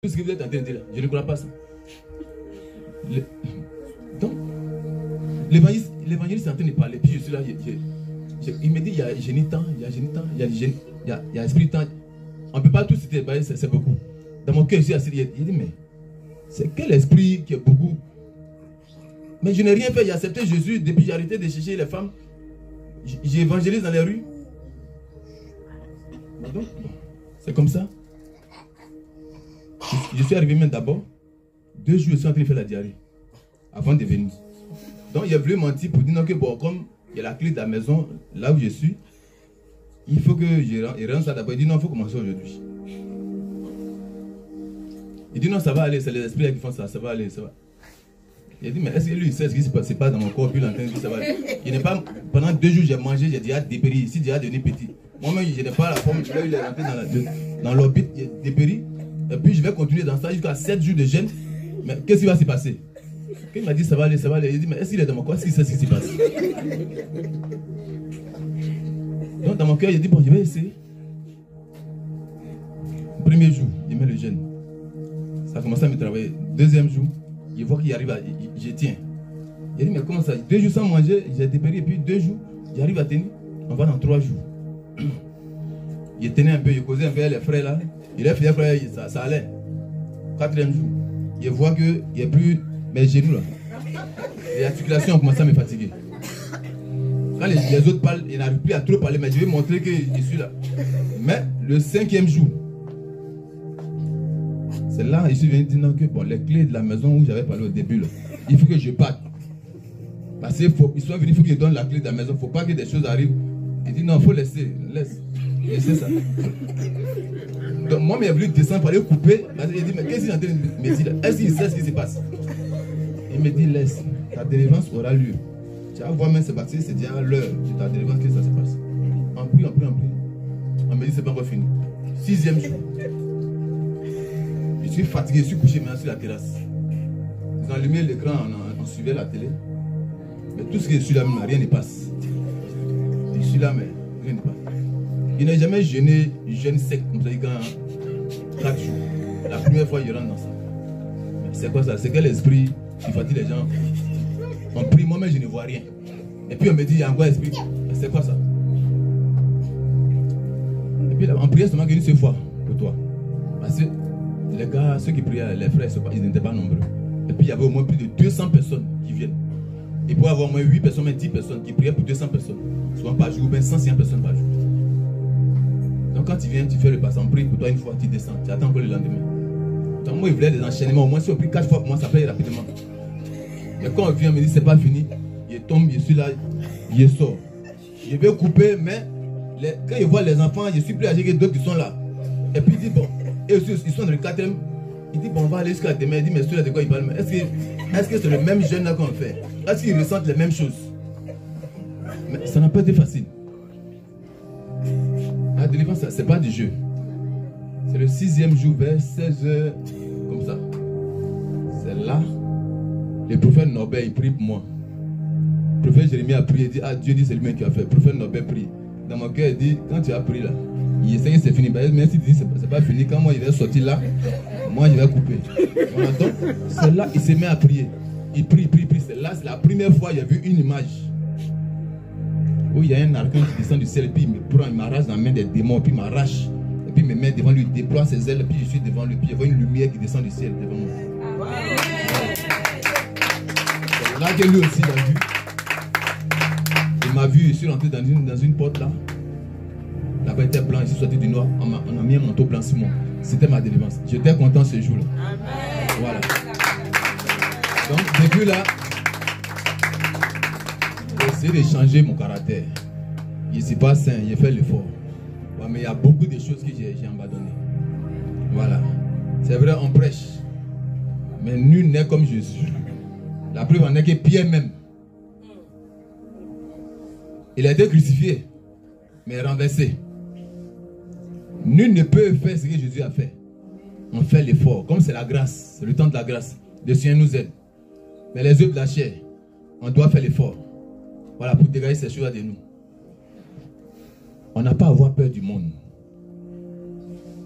Tout ce que vous êtes en train de dire là, je ne crois pas ça. Donc, l'évangéliste est en train de parler, puis je suis là, il me dit, il y a génie temps, il y a génie temps, il y a esprit temps. On ne peut pas tout citer, c'est beaucoup. Dans mon cœur, je suis assis, il dit, mais c'est quel esprit qui est beaucoup? Mais je n'ai rien fait, j'ai accepté Jésus, depuis j'ai arrêté de chercher les femmes. J'évangélise dans les rues. Donc, c'est comme ça. Je suis arrivé même d'abord. 2 jours, je suis en train de faire la diarrhée. Avant de venir. Donc, il a voulu mentir pour dire non, que bon, comme il y a la clé de la maison, là où je suis, il faut que je rentre ça d'abord. Il dit non, il faut commencer aujourd'hui. Il dit non, ça va aller, c'est les esprits qui font ça, ça va aller, ça va. Il a dit, mais est-ce que lui, il sait ce qui se passe pas dans mon corps, puis il est en train de dire ça va aller. Il n'est pas, pendant 2 jours, j'ai mangé, j'ai déjà dépéri, ici, déjà devenu petit. Moi-même, je n'ai pas la forme, là, il est rentré dans l'orbite, il est dépéri. Et puis, je vais continuer dans ça jusqu'à 7 jours de jeûne. Mais qu'est-ce qui va se passer? Quand il m'a dit, ça va aller, ça va aller. Il dit, mais est-ce qu'il est dans mon corps? Est-ce qu'il sait ce qui se passe? Donc, dans mon cœur, il a dit, bon, je vais essayer. Premier jour, il met le jeûne. Ça a commencé à me travailler. 2e jour, il voit qu'il arrive à... Je tiens. Il dit, mais comment ça? 2 jours sans manger, j'ai dépéri. Et puis 2 jours, j'arrive à tenir. On va dans 3 jours. Il tenait un peu, il causait un peu les frères là. Il a fait frère, ça allait. 4e jour, il voit qu'il n'y a plus mes genoux là. Les articulations ont commencé à me fatiguer. Quand les autres parlent, ils n'arrivent plus à trop parler, mais je vais montrer que je suis là. Mais le 5e jour, c'est là, je suis venu dire non, que bon, les clés de la maison où j'avais parlé au début, là, il faut que je parte. Parce qu'ils sont venus, il faut qu'ils donnent la clé de la maison. Il ne faut pas que des choses arrivent. Il dit non, il faut laisser. Laissez ça. Donc moi, il a voulu descendre pour aller couper. Il dit, mais qu'est-ce qu'il est en train de me dire? Est-ce qu'il sait ce qui se passe? Il me dit, laisse. Ta délivrance aura lieu. Tu vas voir même se bâtir, c'est déjà l'heure de ta délivrance que ça se passe. On prie. On me dit, c'est pas encore fini. 6e jour. Je suis fatigué, je suis couché maintenant sur la terrasse. Ils ont allumé l'écran, on suivait la télé. Mais tout ce que je suis là, rien ne passe. Je suis là, mais rien ne passe. Il n'a jamais jeûné, jeûne sec comme ça, il gagne 4 jours. La première fois, il rentre dans ça. C'est quoi ça? C'est quel esprit qui fatigue les gens? On prie, moi-même, je ne vois rien. Et puis on me dit, il y a encore esprit. C'est quoi ça? Et puis on priait seulement une seule fois pour toi. Parce que les gars, ceux qui priaient, les frères, ils n'étaient pas nombreux. Et puis il y avait au moins plus de 200 personnes qui viennent. Il peut y avoir au moins 8 personnes, même 10 personnes qui priaient pour 200 personnes. Souvent par jour, ou bien 150 personnes par jour. Donc quand tu viens, tu fais le passage, on prie pour toi une fois, tu descends, tu attends encore le lendemain. Donc moi, il voulait des enchaînements, au moins si on prie 4 fois pour moi, ça paye rapidement. Mais quand on vient, on me dit c'est pas fini, je tombe, je suis là, je sors. Je vais couper, mais quand je vois les enfants, je suis plus âgé que d'autres qui sont là. Et puis il dit bon, et aussi, ils sont dans le 4e, il dit bon, on va aller jusqu'à demain. Il dit mais celui-là de quoi il parle? Est-ce que c'est le même jeûne là qu'on fait? Est-ce qu'ils ressentent les mêmes choses? Mais ça n'a pas été facile. La délivrance, c'est pas du jeu. C'est le 6e jour vers 16h, comme ça. C'est là, le prophète Norbert, il prie pour moi. Le prophète Jérémie a prié, il dit, ah Dieu dit c'est lui-même qui a fait. Le prophète Norbert prie. Dans mon cœur, il dit, quand tu as prié là, il sait que c'est fini. Mais si tu dis c'est pas fini, quand moi je vais sortir là, moi je vais couper. Voilà, donc, c'est là qu'il se met à prier. Il prie. C'est là, c'est la première fois qu'il a vu une image. Où il y a un archange qui descend du ciel, et puis il m'arrache dans la main des démons, puis il m'arrache, et puis il me met devant lui, il déploie ses ailes, et puis je suis devant lui, puis je vois une lumière qui descend du ciel devant moi. C'est là que lui aussi l'a vu. Il m'a vu, je suis rentré dans une porte là. Là-bas était blanc, je suis sorti du noir, on a mis un manteau blanc sur moi. C'était ma délivrance. J'étais content ce jour-là. Voilà. Donc depuis là, j'ai essayé de changer mon caractère. Je ne suis pas saint, j'ai fait l'effort. Ouais, mais il y a beaucoup de choses que j'ai abandonnées. Voilà. C'est vrai, on prêche. Mais nul n'est comme Jésus. La preuve en est que Pierre même. Il a été crucifié, mais renversé. Nul ne peut faire ce que Jésus a fait. On fait l'effort. Comme c'est la grâce, c'est le temps de la grâce. Le Seigneur nous aide. Mais les œuvres de la chair, on doit faire l'effort. Voilà, pour dégager ces choses de nous. On n'a pas à avoir peur du monde.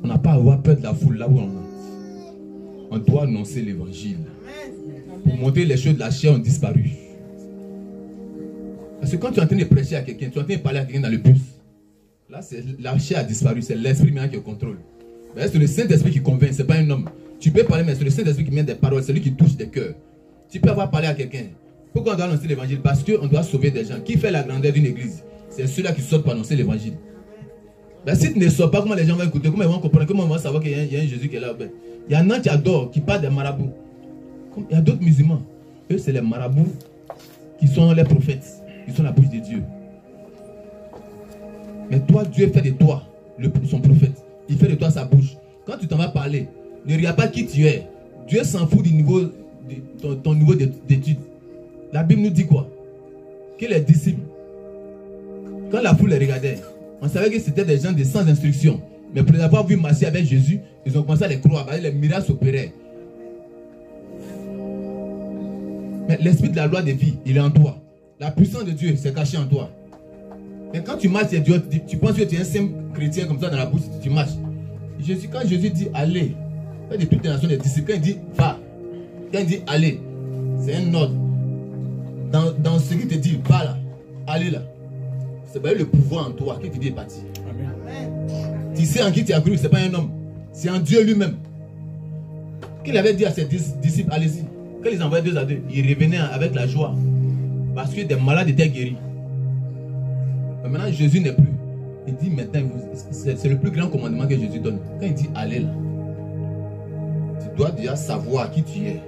On n'a pas à avoir peur de la foule là où on est. On doit annoncer l'évangile. Pour montrer les choses de la chair ont disparu. Parce que quand tu es en train de prêcher à quelqu'un, tu es en train de parler à quelqu'un dans le bus, là, la chair a disparu, c'est l'esprit maintenant qui contrôle. C'est le Saint-Esprit qui convainc, ce n'est pas un homme. Tu peux parler, mais c'est le Saint-Esprit qui met des paroles, c'est lui qui touche des cœurs. Tu peux avoir parlé à quelqu'un. Pourquoi on doit annoncer l'évangile? Parce qu'on doit sauver des gens. Qui fait la grandeur d'une église? C'est ceux-là qui sortent pour annoncer l'évangile. Si tu ne sors pas, comment les gens vont écouter? Comment ils vont comprendre? Comment ils vont savoir qu'il y a un Jésus qui est là? Il y en a qui adorent, qui parlent des marabouts. Il y a d'autres musulmans. Eux, c'est les marabouts qui sont les prophètes. Ils sont la bouche de Dieu. Mais toi, Dieu fait de toi son prophète. Il fait de toi sa bouche. Quand tu t'en vas parler, ne regarde pas qui tu es. Dieu s'en fout du niveau de ton niveau d'études. La Bible nous dit quoi? Que les disciples, quand la foule les regardait, on savait que c'était des gens sans instruction. Mais pour les avoir vus marcher avec Jésus, ils ont commencé à les croire. Les miracles s'opéraient. Mais l'esprit de la loi de vie, il est en toi. La puissance de Dieu s'est cachée en toi. Mais quand tu marches, tu penses que tu es un simple chrétien comme ça dans la bouche, tu marches. Quand Jésus dit allez, fait de toutes les nations des disciples, quand il dit va, quand il dit allez, c'est un ordre. Dans ce qui te dit va là, allez là, c'est pas le pouvoir en toi qui te dit est parti. Tu sais en qui tu as cru, c'est pas un homme, c'est en Dieu lui-même. Qu'il avait dit à ses disciples, allez-y. Quand ils envoyaient 2 à 2, ils revenaient avec la joie. Parce que des malades étaient guéris. Mais maintenant, Jésus n'est plus. Il dit maintenant, c'est le plus grand commandement que Jésus donne. Quand il dit allez là, tu dois déjà savoir qui tu es.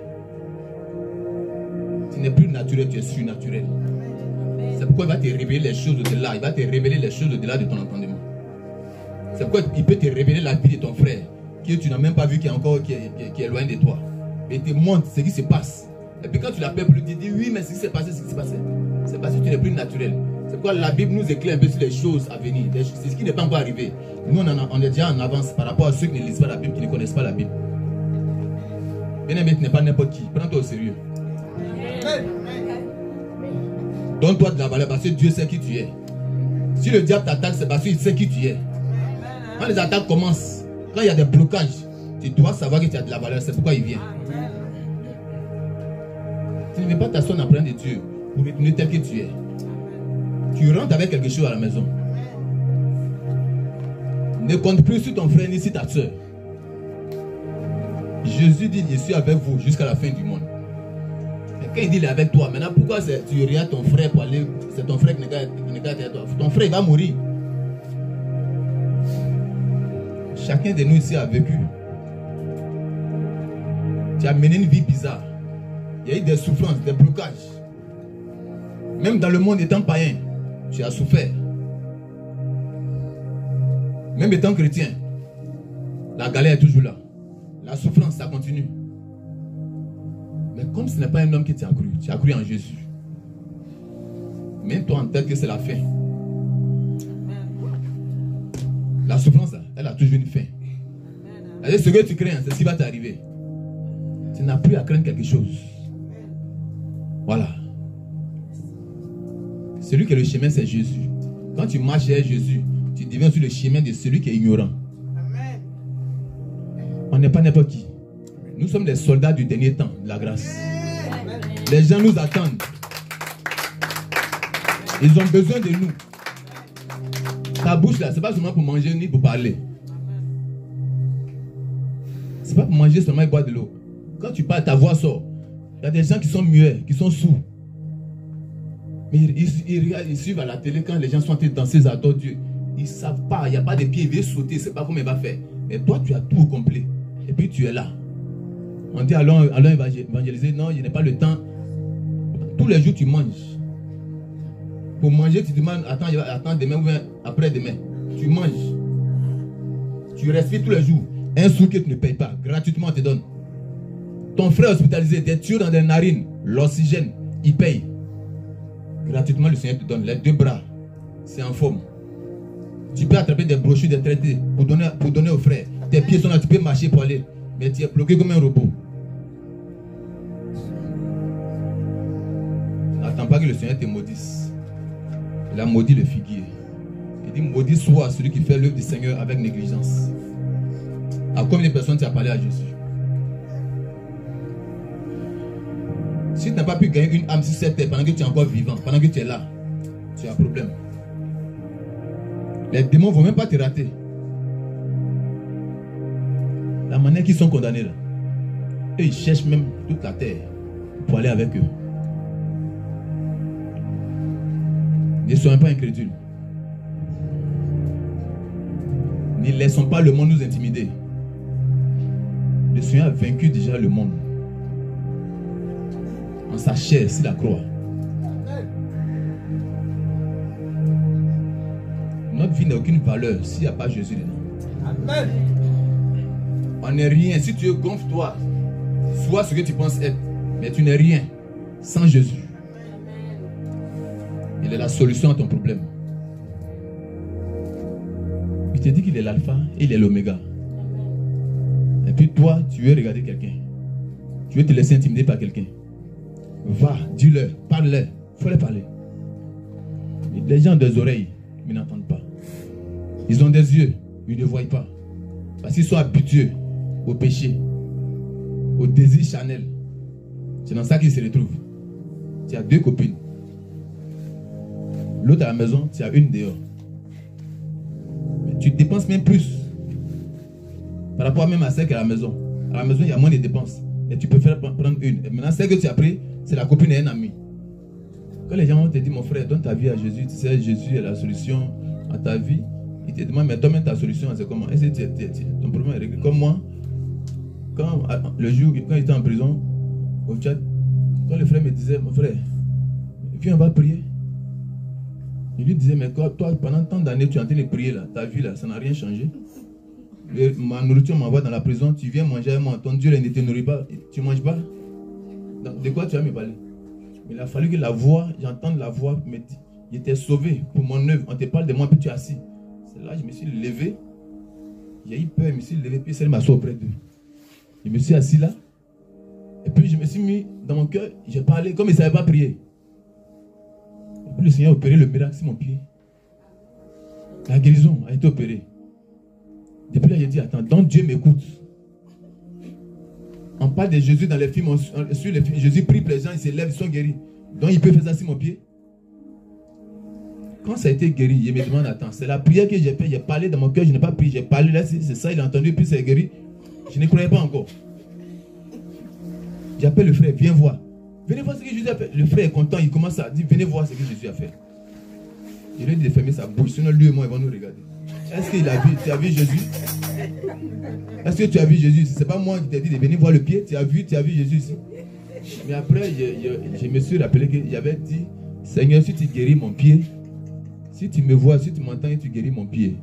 Tu n'es plus naturel, tu es surnaturel. C'est pourquoi il va te révéler les choses au-delà. Il va te révéler les choses au-delà de ton entendement. C'est pourquoi il peut te révéler la vie de ton frère, que tu n'as même pas vu, qui est loin de toi. Mais il te montre ce qui se passe. Et puis quand tu l'appelles pour lui dire oui, mais ce qui s'est passé, c'est ce qui s'est passé. C'est parce que tu n'es plus naturel. C'est pourquoi la Bible nous éclaire un peu sur les choses à venir. C'est ce qui n'est pas encore arrivé. Nous, on est déjà en avance par rapport à ceux qui ne lisent pas la Bible, qui ne connaissent pas la Bible. Bien-aimé, tu n'es pas n'importe qui. Prends-toi au sérieux. Donne-toi de la valeur parce que Dieu sait qui tu es. Si le diable t'attaque, c'est parce qu'il sait qui tu es. Quand les attaques commencent, quand il y a des blocages, tu dois savoir que tu as de la valeur. C'est pourquoi il vient. Tu ne veux pas t'asseoir en présence de Dieu pour retourner tel que tu es. Tu rentres avec quelque chose à la maison. Ne compte plus sur ton frère ni sur ta soeur. Jésus dit, je suis avec vous jusqu'à la fin du monde. Et quand il dit, il est avec toi, maintenant pourquoi tu regardes ton frère pour aller, c'est ton frère qui n'est pas avec toi. Ton frère, il va mourir. Chacun de nous ici a vécu. Tu as mené une vie bizarre. Il y a eu des souffrances, des blocages. Même dans le monde étant païen, tu as souffert. Même étant chrétien, la galère est toujours là. La souffrance, ça continue. Mais comme ce n'est pas un homme que tu as cru en Jésus. Mets-toi en tête que c'est la fin. La souffrance, elle a toujours une fin. Ce que tu crains, c'est ce qui va t'arriver. Tu n'as plus à craindre quelque chose. Voilà. Celui qui est le chemin, c'est Jésus. Quand tu marches vers Jésus, tu deviens sur le chemin de celui qui est ignorant. Amen. On n'est pas n'importe qui. Nous sommes des soldats du dernier temps, de la grâce. Amen. Les gens nous attendent. Ils ont besoin de nous. Ta bouche là, ce n'est pas seulement pour manger ni pour parler. Ce n'est pas pour manger seulement et boire de l'eau. Quand tu parles, ta voix sort. Il y a des gens qui sont muets, qui sont sourds. Mais ils suivent à la télé quand les gens sont en train de danser, ils adorent Dieu. Ils ne savent pas, il n'y a pas de pieds, il veut sauter, c'est pas comment il va faire. Mais toi, tu as tout au complet. Et puis tu es là. On dit allons évangéliser. Non, il n'y a pas le temps. Tous les jours, tu manges. Pour manger, tu demandes, attends demain ou après-demain. Tu manges. Tu respires tous les jours. Un sou que tu ne payes pas, gratuitement, on te donne. Ton frère hospitalisé, des tuyaux dans des narines, l'oxygène, il paye. Gratuitement, le Seigneur te donne. Les 2 bras, c'est en forme. Tu peux attraper des brochures, des traités pour donner aux frères. Tes pieds sont là, tu peux marcher pour aller. Mais tu es bloqué comme un robot. N'attends pas que le Seigneur te maudisse. Il a maudit le figuier. Il dit, maudit soit celui qui fait l'œuvre du Seigneur avec négligence. À combien de personnes tu as parlé à Jésus? Si tu n'as pas pu gagner une âme sur cette terre pendant que tu es encore vivant, pendant que tu es là, tu as un problème. Les démons ne vont même pas te rater. La manière qu'ils sont condamnés là. Et ils cherchent même toute la terre pour aller avec eux. Ne soyons pas incrédules. Ne laissons pas le monde nous intimider. Le Seigneur a vaincu déjà le monde. En sa chair, sur la croix. Notre vie n'a aucune valeur s'il n'y a pas Jésus dedans. Amen. On n'est rien. Si tu es gonfle-toi, sois ce que tu penses être. Mais tu n'es rien sans Jésus. Il est la solution à ton problème. Il te dit qu'il est l'alpha et il est l'oméga. Et puis toi, tu veux regarder quelqu'un. Tu veux te laisser intimider par quelqu'un. Va, dis-leur, parle-leur. Il faut les parler. Les gens ont des oreilles, mais n'entendent pas. Ils ont des yeux, mais ils ne voient pas. Parce qu'ils sont habitués au péché, au désir charnel. C'est dans ça qu'ils se retrouvent. Tu as deux copines. L'autre à la maison, tu as une dehors. Mais tu dépenses même plus. Par rapport même à celle qui est à la maison. À la maison, il y a moins de dépenses. Et tu préfères prendre une. Et maintenant, celle que tu as pris, c'est la copine et un ami. Quand les gens vont te dire, mon frère, donne ta vie à Jésus, tu sais, Jésus est la solution à ta vie. Il te demande, mais toi-même ta solution, c'est comment? Est-ce que ton problème est réglé? Comme moi, quand le jour, quand il était en prison, au Tchad, quand le frère me disait, mon frère, viens, on va prier. Il lui disait, mais toi, pendant tant d'années, tu es en train de prier là, ta vie là, ça n'a rien changé. Ma nourriture m'envoie dans la prison, tu viens manger avec moi, ton Dieu ne te nourrit pas, tu ne manges pas. Donc, de quoi tu vas me parler? Mais il a fallu que la voix, j'entende la voix me dit, il était sauvé pour mon œuvre, on te parle de moi, puis tu es assis. C'est là que je me suis levé, j'ai eu peur, je me suis levé, puis celle m'assoit auprès d'eux. Je me suis assis là, et puis je me suis mis dans mon cœur, j'ai parlé, comme il ne savait pas prier. Et puis le Seigneur a opéré le miracle sur mon pied. La guérison a été opérée. Depuis là, j'ai dit, attends, donc Dieu m'écoute. On parle de Jésus dans les films, sur les films, Jésus prie, les gens, ils se lèvent, ils sont guéris. Donc il peut faire ça sur mon pied. Quand ça a été guéri, il me demande, attends, c'est la prière que j'ai faite, j'ai parlé dans mon cœur, je n'ai pas prié, j'ai parlé là, c'est ça, il a entendu, puis c'est guéri. Je ne croyais pas encore. J'appelle le frère, viens voir. Venez voir ce que Jésus a fait. Le frère est content, il commence à dire, venez voir ce que Jésus a fait. Je lui ai dit de fermer sa bouche, sinon lui et moi, ils vont nous regarder. Est-ce qu'il a vu, tu as vu Jésus? Est-ce que tu as vu Jésus? Ce n'est pas moi qui t'ai dit de venir voir le pied, tu as vu Jésus ici. Mais après, je me suis rappelé qu'il avait dit, Seigneur, si tu guéris mon pied, si tu me vois, si tu m'entends et tu guéris mon pied,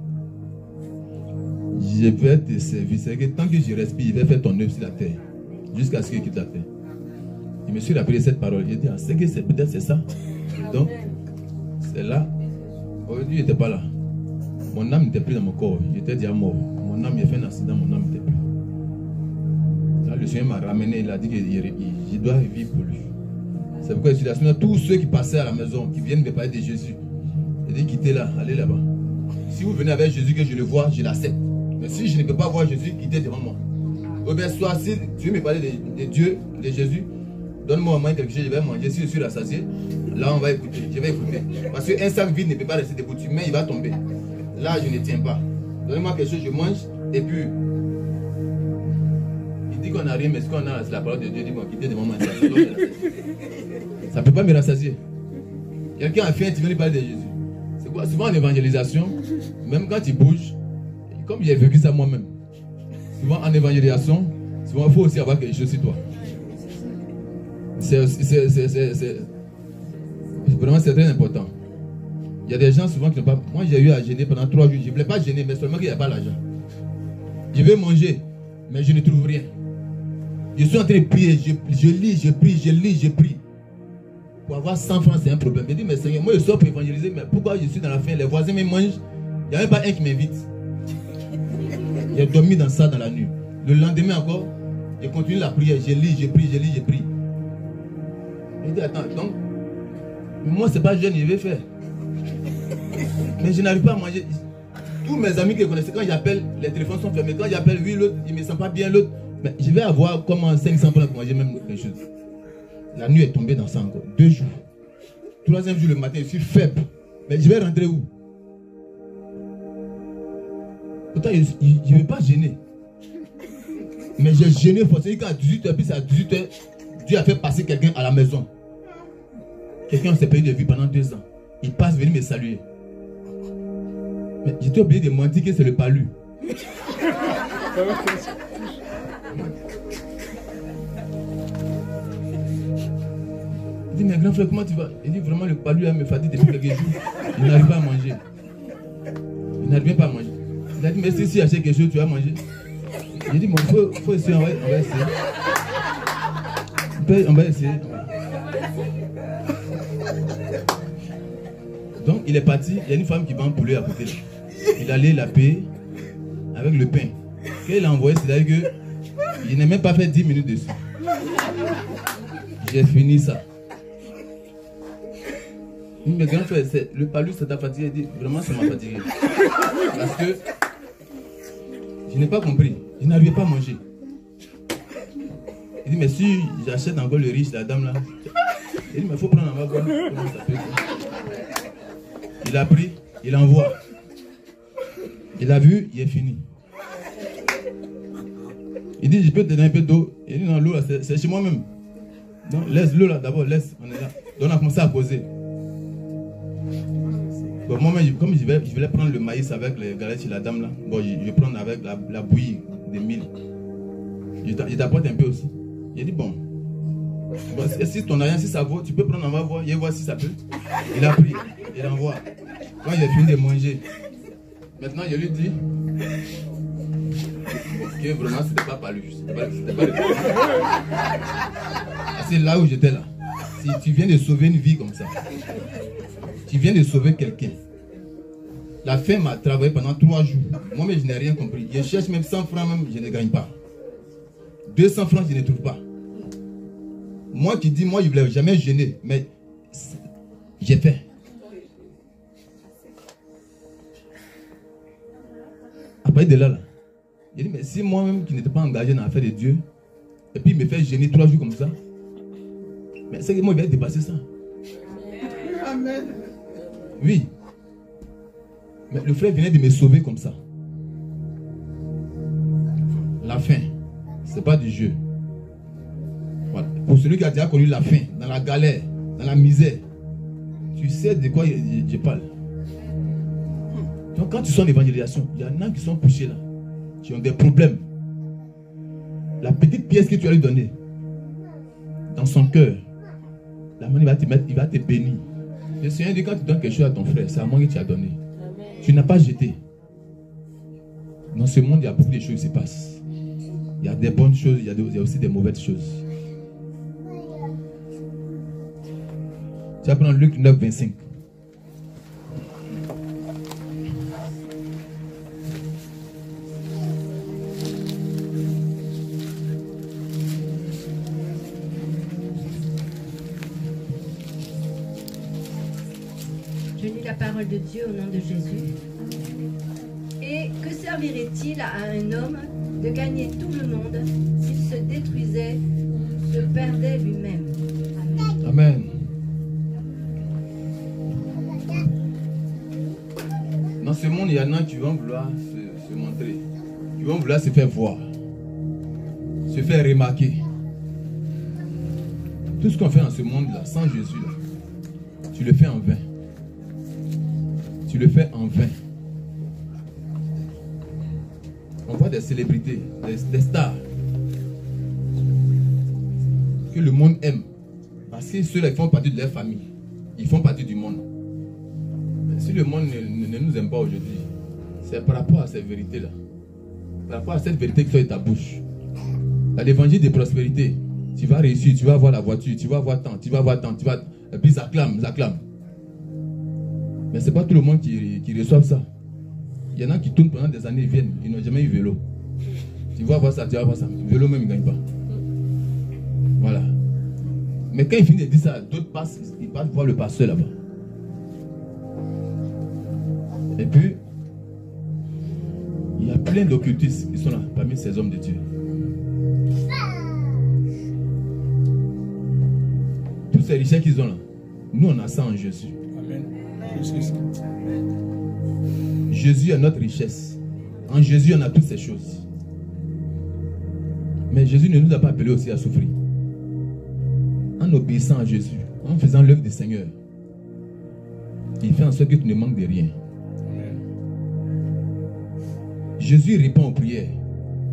je vais te servir. C'est que tant que je respire, je vais faire ton œuvre sur la terre, jusqu'à ce que tu t'appelles. Je me suis rappelé cette parole. J'ai dit, ah, c'est que peut-être c'est ça. Donc, c'est là. Aujourd'hui, il n'était pas là. Mon âme n'était plus dans mon corps. J'étais déjà mort. Mon âme, il a fait un accident, mon âme n'était plus. Là, le Seigneur m'a ramené. Il a dit que je dois vivre pour lui. C'est pourquoi je suis là. Tous ceux qui passaient à la maison, qui viennent me parler de Jésus, j'ai dit, quittez là, allez là-bas. Si vous venez avec Jésus, que je le vois, je l'accepte. Mais si je ne peux pas voir Jésus, quittez devant moi. Ou bien, soit si tu veux me parler de Dieu, de Jésus, donne-moi au moins quelque chose, je vais manger. Si je suis rassasié, là on va écouter, je vais écouter. Parce qu'un sac vide ne peut pas rester debout, mais il va tomber. Là je ne tiens pas. Donnez-moi quelque chose, je mange, et puis il dit qu'on n'a rien, mais ce qu'on a, c'est la parole de Dieu, il dit bon, quittez devant moi. Ça ne peut pas me rassasier. Quelqu'un a faim, tu viens lui parler de Jésus. C'est quoi? Souvent en évangélisation, même quand tu bouges, comme j'ai vécu ça moi-même, souvent en évangélisation, souvent il faut aussi avoir quelque chose sur toi. Vraiment, c'est très important. Il y a des gens souvent qui n'ont pas... Moi, j'ai eu à gêner pendant 3 jours. Je ne voulais pas gêner, mais seulement qu'il n'y a pas l'argent. Je veux manger, mais je ne trouve rien. Je suis en train de prier. Je lis, je prie, je lis, je prie. Pour avoir 100 francs, c'est un problème. Je dis, mais Seigneur, moi, je sors pour évangéliser, mais pourquoi je suis dans la faim? Les voisins me mangent. Il n'y a même pas un qui m'invite. J'ai dormi dans ça dans la nuit. Le lendemain encore, je continue la prière. Je lis, je prie, je lis, je prie. Je dis, attends, donc, moi, c'est pas jeune, je vais faire. Mais je n'arrive pas à manger. Tous mes amis que je connaissais, quand j'appelle, les téléphones sont fermés. Quand j'appelle, oui, l'autre, il ne me sent pas bien, l'autre. Mais je vais avoir comment 500 francs pour manger même quelque chose. La nuit est tombée dans ça encore. 2 jours. 3e jour le matin, je suis faible. Mais je vais rentrer où? Pourtant, je ne vais pas gêner. Mais j'ai gêné forcément qu'à 18h, puis c'est à 18h, Dieu a fait passer quelqu'un à la maison. Quelqu'un s'est payé de vie pendant 2 ans. Il passe venir me saluer. Mais j'étais obligé de mentir que c'est le palu. Il dit, mais grand frère, comment tu vas? Il dit, vraiment, le palu me fatigue depuis quelques jours. Il n'arrive pas à manger. Il n'arrive pas à manger. Il a dit, mais si achète quelque chose, tu vas manger. J'ai dit, bon, il faut essayer, on va essayer. On va essayer. Donc, il est parti. Il y a une femme qui vend un poulet à côté. Il allait la payer avec le pain. Quand il a envoyé, c'est-à-dire qu'il n'a même pas fait 10 minutes dessus. J'ai fini ça. Mais grand frère, le palu, ça t'a fatigué. Il dit, vraiment, ça m'a fatigué. Parce que je n'ai pas compris. Je n'arrivais pas à manger. Il dit, mais si j'achète encore le riche, la dame là. Il dit, mais il faut prendre un voir comment ça peut. Il a pris, il envoie. Il a vu, il est fini. Il dit, je peux te donner un peu d'eau. Il dit, non, l'eau là, c'est chez moi-même. Donc, laisse l'eau là, d'abord, laisse, on est là. Donc, on a commencé à causer. Bon, moi-même, comme je voulais prendre le maïs avec les galettes chez la dame là, bon, je vais prendre avec la bouillie de mil. Je t'apporte un peu aussi. Il dit, bon, si ton argent, si ça vaut, tu peux prendre, on va voir, il va voir si ça peut. Il a pris, il envoie. Quand il a fini de manger, maintenant, je lui dis que vraiment, c'était pas palu. C'était pas le C'est là où j'étais là. Si tu viens de sauver une vie comme ça, tu viens de sauver quelqu'un. La femme m'a travaillé pendant 3 jours. Moi-même, je n'ai rien compris. Je cherche même 100 francs, même, je ne gagne pas. 200 francs, je ne trouve pas. Moi qui dis, moi, je ne voulais jamais gêner, mais j'ai fait. Après de là, j'ai dit, mais si moi-même qui n'étais pas engagé dans l'affaire de Dieu, et puis il me fait gêner 3 jours comme ça, mais c'est que moi, il va dépasser ça. Amen. Oui. Mais le frère venait de me sauver comme ça. La faim, ce n'est pas du jeu. Voilà. Pour celui qui a déjà connu la faim, dans la galère, dans la misère, tu sais de quoi je parle. Donc quand tu sors en évangélisation, il y en a qui sont poussés là, qui ont des problèmes. La petite pièce que tu vas lui donner, dans son cœur, la main il va te mettre, il va te bénir. Le Seigneur dit quand tu donnes quelque chose à ton frère, c'est à moi que tu as donné. Amen. Tu n'as pas jeté. Dans ce monde, il y a beaucoup de choses qui se passent. Il y a des bonnes choses, il y a aussi des mauvaises choses. Tu vas prendre Luc 9, 25. Parole de Dieu au nom de Jésus. Et que servirait-il à un homme de gagner tout le monde s'il se détruisait, se perdait lui-même? Amen. Amen. Dans ce monde, il y en a qui vont vouloir se montrer, qui vont vouloir se faire voir, se faire remarquer. Tout ce qu'on fait dans ce monde-là, sans Jésus, là, tu le fais en vain. Tu le fais en vain. On voit des célébrités, des stars que le monde aime. Parce que ceux-là, ils font partie de leur famille. Ils font partie du monde. Mais si le monde ne nous aime pas aujourd'hui, c'est par rapport à ces vérités-là. Par rapport à cette vérité qui sort de ta bouche. Dans l'évangile de prospérité, tu vas réussir, tu vas avoir la voiture, tu vas avoir tant, tu vas avoir tant, et puis ça clame, ça clame. Mais ce n'est pas tout le monde qui reçoit ça. Il y en a qui tournent pendant des années, ils viennent, ils n'ont jamais eu vélo. Tu vas voir ça, tu vas voir ça. Vélo même, ils ne gagnent pas. Voilà. Mais quand ils finissent de dire ça, d'autres passent, ils passent voir le pasteur là-bas. Et puis, il y a plein d'occultistes qui sont là, parmi ces hommes de Dieu. ces richesses qu'ils ont là, nous on a ça en Jésus. Amen. Jésus est notre richesse. En Jésus on a toutes ces choses. Mais Jésus ne nous a pas appelés aussi à souffrir. En obéissant à Jésus, en faisant l'œuvre du Seigneur, il fait en sorte que tu ne manques de rien. Amen. Jésus répond aux prières.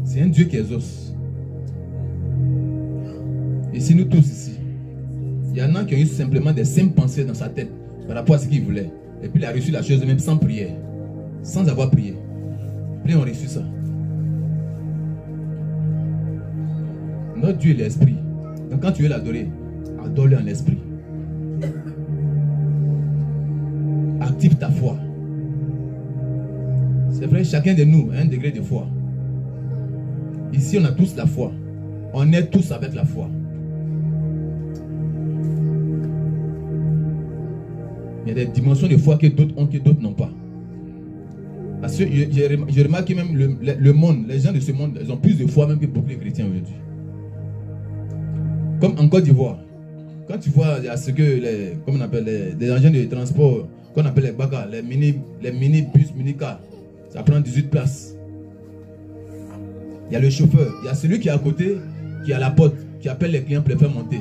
C'est un Dieu qui exauce. Et si nous tous ici, il y en a qui ont eu simplement des simples pensées dans sa tête par rapport à ce qu'il voulait. Et puis il a reçu la chose même sans prière, sans avoir prié. Puis on a reçu ça. Notre Dieu est l'esprit. Donc quand tu veux l'adorer, adore-le en esprit. Active ta foi. C'est vrai, chacun de nous a un degré de foi. Ici, on a tous la foi. On est tous avec la foi. Il y a des dimensions de foi que d'autres ont, que d'autres n'ont pas. Parce que j'ai remarqué même le monde, les gens de ce monde, ils ont plus de foi même que beaucoup de chrétiens aujourd'hui. Comme en Côte d'Ivoire, quand tu vois ce que les, comment on appelle, les engins de transport, qu'on appelle les bagas, les mini-bus, mini-cars, ça prend 18 places. Il y a le chauffeur, il y a celui qui est à côté, qui est à la porte, qui appelle les clients pour les faire monter.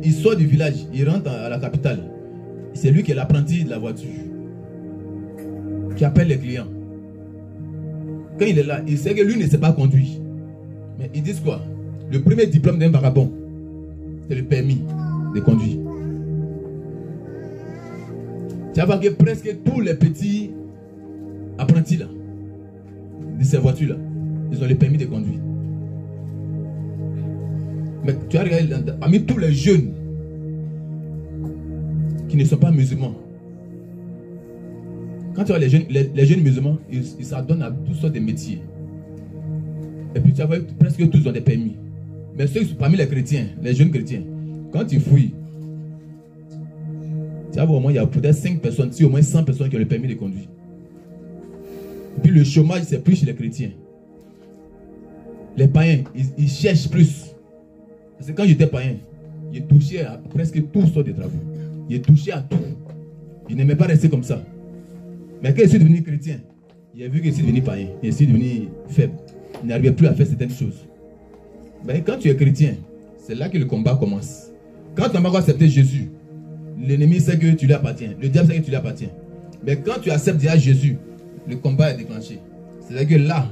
Il sort du village, il rentre à la capitale. C'est lui qui est l'apprenti de la voiture, qui appelle les clients. Quand il est là, il sait que lui ne sait pas conduire. Mais ils disent quoi? Le premier diplôme d'un vagabond, c'est le permis de conduire. Tu vois que presque tous les petits apprentis là, de ces voitures là, ils ont le permis de conduire. Mais tu as regardé parmi tous les jeunes qui ne sont pas musulmans, quand tu vois les jeunes musulmans, ils s'adonnent à toutes sortes de métiers. Et puis tu vois presque tous ont des permis. Mais ceux qui sont parmi les chrétiens, les jeunes chrétiens, quand ils fouillent, tu vois au moins il y a peut-être 5 personnes, si au moins 100 personnes qui ont le permis de conduire. Et puis le chômage c'est plus chez les chrétiens. Les païens, ils cherchent plus. Parce que quand j'étais païen, j'ai touché à presque toutes sortes de travaux. J'ai touché à tout. Il n'aimait pas rester comme ça. Mais quand je suis devenu chrétien, il a vu que je suis devenu païen. Je suis devenu faible. Il n'arrivait plus à faire certaines choses. Mais quand tu es chrétien, c'est là que le combat commence. Quand tu n'as pas accepté Jésus, l'ennemi sait que tu lui appartiens. Le diable sait que tu lui appartiens. Mais quand tu acceptes déjà Jésus, le combat est déclenché. C'est-à-dire que là,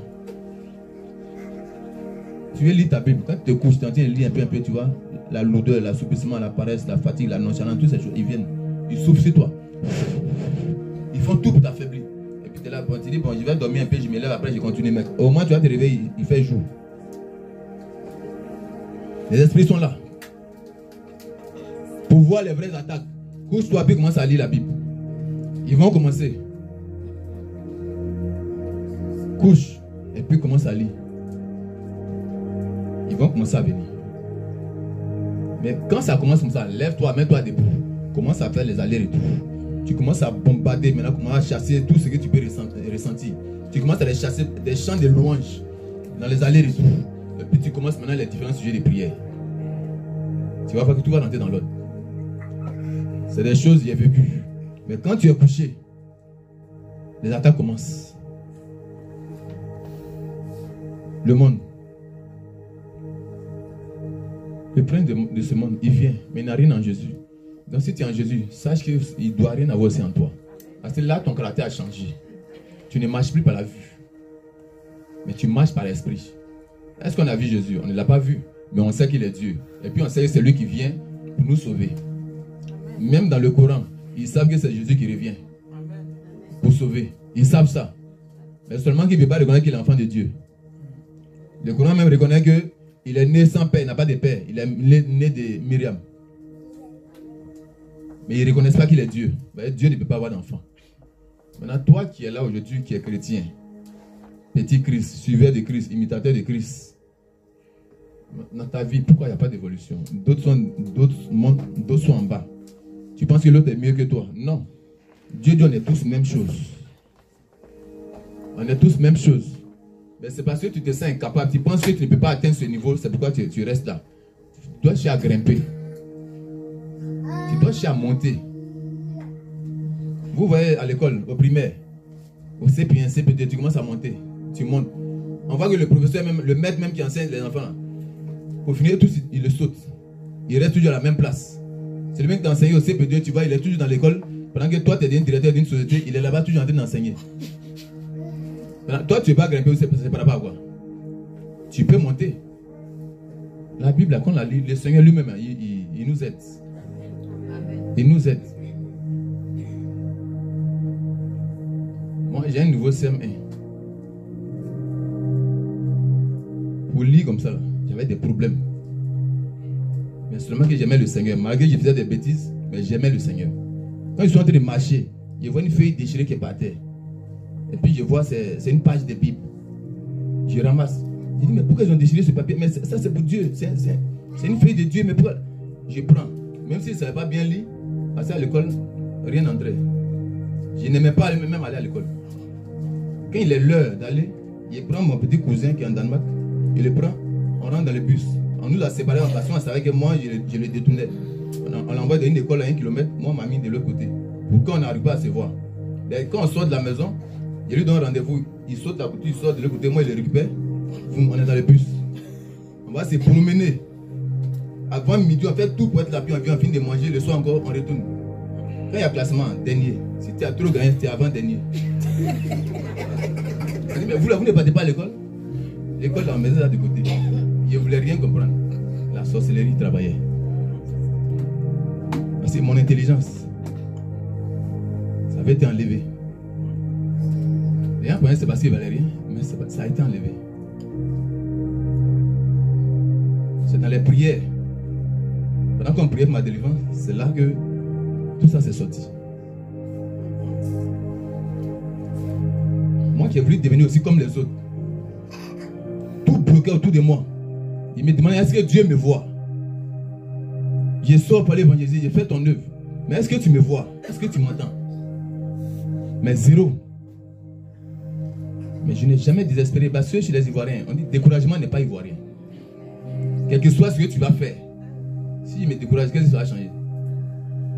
tu veux lire ta Bible. Quand tu te couches, tu es en train de lire un peu, tu vois, la lourdeur, l'assouplissement, la paresse, la fatigue, la nonchalance, toutes ces choses, ils viennent. Ils souffrent sur toi. Ils font tout pour t'affaiblir. Et puis tu es là, bon, tu dis, bon, je vais dormir un peu, je me lève, après je continue, mec. Au moins, tu vas te réveiller, il fait jour. Les esprits sont là. Pour voir les vraies attaques. Couche-toi, puis commence à lire la Bible. Ils vont commencer. Couche, et puis commence à lire. Ils vont commencer à venir. Mais quand ça commence comme ça, lève-toi, mets-toi debout. Commence à faire les allers-retours. Tu commences à bombarder, maintenant commence à chasser tout ce que tu peux ressentir. Tu commences à les chasser des chants de louanges dans les allers-retours. Et puis tu commences maintenant les différents sujets de prière. Tu vas voir que tout va rentrer dans l'ordre. C'est des choses que j'ai vécues. Mais quand tu es couché, les attaques commencent. Le monde. Le prince de ce monde, il vient, mais il n'a rien en Jésus. Donc si tu es en Jésus, sache qu'il ne doit rien avoir aussi en toi. Parce que là, ton caractère a changé. Tu ne marches plus par la vue, mais tu marches par l'esprit. Est-ce qu'on a vu Jésus? On ne l'a pas vu, mais on sait qu'il est Dieu. Et puis on sait que c'est lui qui vient pour nous sauver. Même dans le Coran, ils savent que c'est Jésus qui revient pour sauver. Ils savent ça. Mais seulement qu'il ne veut pas reconnaître qu'il est l'enfant de Dieu. Le Coran même reconnaît qu'il est né sans père, il n'a pas de père. Il est né de Myriam. Mais ils ne reconnaissent pas qu'il est Dieu. Dieu ne peut pas avoir d'enfant. Maintenant, toi qui es là aujourd'hui, qui es chrétien, petit Christ, suiveur de Christ, imitateur de Christ, dans ta vie, pourquoi il n'y a pas d'évolution? D'autres sont en bas. Tu penses que l'autre est mieux que toi? Non. Dieu dit on est tous même chose. On est tous même chose. Mais c'est parce que tu te sens incapable. Tu penses que tu ne peux pas atteindre ce niveau, c'est pourquoi tu restes là. dois chercher à grimper. Tu dois chercher à monter. Vous voyez à l'école, au primaire, au CP1, CP2, tu commences à monter. Tu montes. On voit que le professeur, même, le maître même qui enseigne les enfants, pour finir tous, il le saute. Il reste toujours à la même place. C'est le mec qui t'a enseigné au CP2, tu vois, il est toujours dans l'école. Pendant que toi, tu es directeur d'une société, il est là-bas toujours en train d'enseigner. Toi, tu ne vas pas grimper, c'est pas là-bas quoi. Tu peux monter. La Bible, quand on la lit, le Seigneur lui-même, il nous aide. Il nous aide. Moi, j'ai un nouveau CM1. Pour lire comme ça, j'avais des problèmes. Mais seulement que j'aimais le Seigneur. Malgré que je faisais des bêtises, mais j'aimais le Seigneur. Quand je suis en train de marcher, je vois une feuille déchirée qui est par terre. Et puis je vois, c'est une page de Bible. Je ramasse. Je dis, mais pourquoi ils ont déchiré ce papier? Mais ça, c'est pour Dieu. C'est une feuille de Dieu, mais pourquoi? Je prends. Même si je ne savais pas bien lire, parce qu'à l'école, rien n'entrait. Je n'aimais pas même aller à l'école. Quand il est l'heure d'aller, je prends mon petit cousin qui est en Danemark, je le prends, on rentre dans le bus. On nous a séparés en passant, on savait que moi, je le détournais. On l'envoie d'une école à 1 km, moi, on m'a mis de l'autre côté. Pour qu'on n'arrive pas à se voir. Et quand on sort de la maison, je lui donne rendez-vous. Il saute à côté, il sort de l'autre côté, moi, je le récupère. On est dans le bus. On va se promener. Avant midi, on fait tout pour être là, puis on vient, on finit de manger, le soir encore, on retourne. Quand il y a classement, dernier. Si tu as trop gagné, c'était avant-dernier. Mais vous, là, vous ne partez pas à l'école? L'école, dans la maison, là, de côté. Je ne voulais rien comprendre. La sorcellerie travaillait. C'est mon intelligence. Ça avait été enlevé. Les gens pensaient que c'est parce qu'il ne valait rien, mais ça a été enlevé. C'est dans les prières. Pendant qu'on priait pour ma délivrance, c'est là que tout ça s'est sorti. Moi qui ai voulu devenir aussi comme les autres, tout bloqué autour de moi. Il me demandait, est-ce que Dieu me voit? Je sors pour aller évangéliser, j'ai fait ton œuvre. Mais est-ce que tu me vois? Est-ce que tu m'entends? Mais zéro. Mais je n'ai jamais désespéré. Parce que chez les Ivoiriens, on dit découragement n'est pas ivoirien. Quel que soit ce que tu vas faire, si je me décourage, qu'est-ce que ça va changer?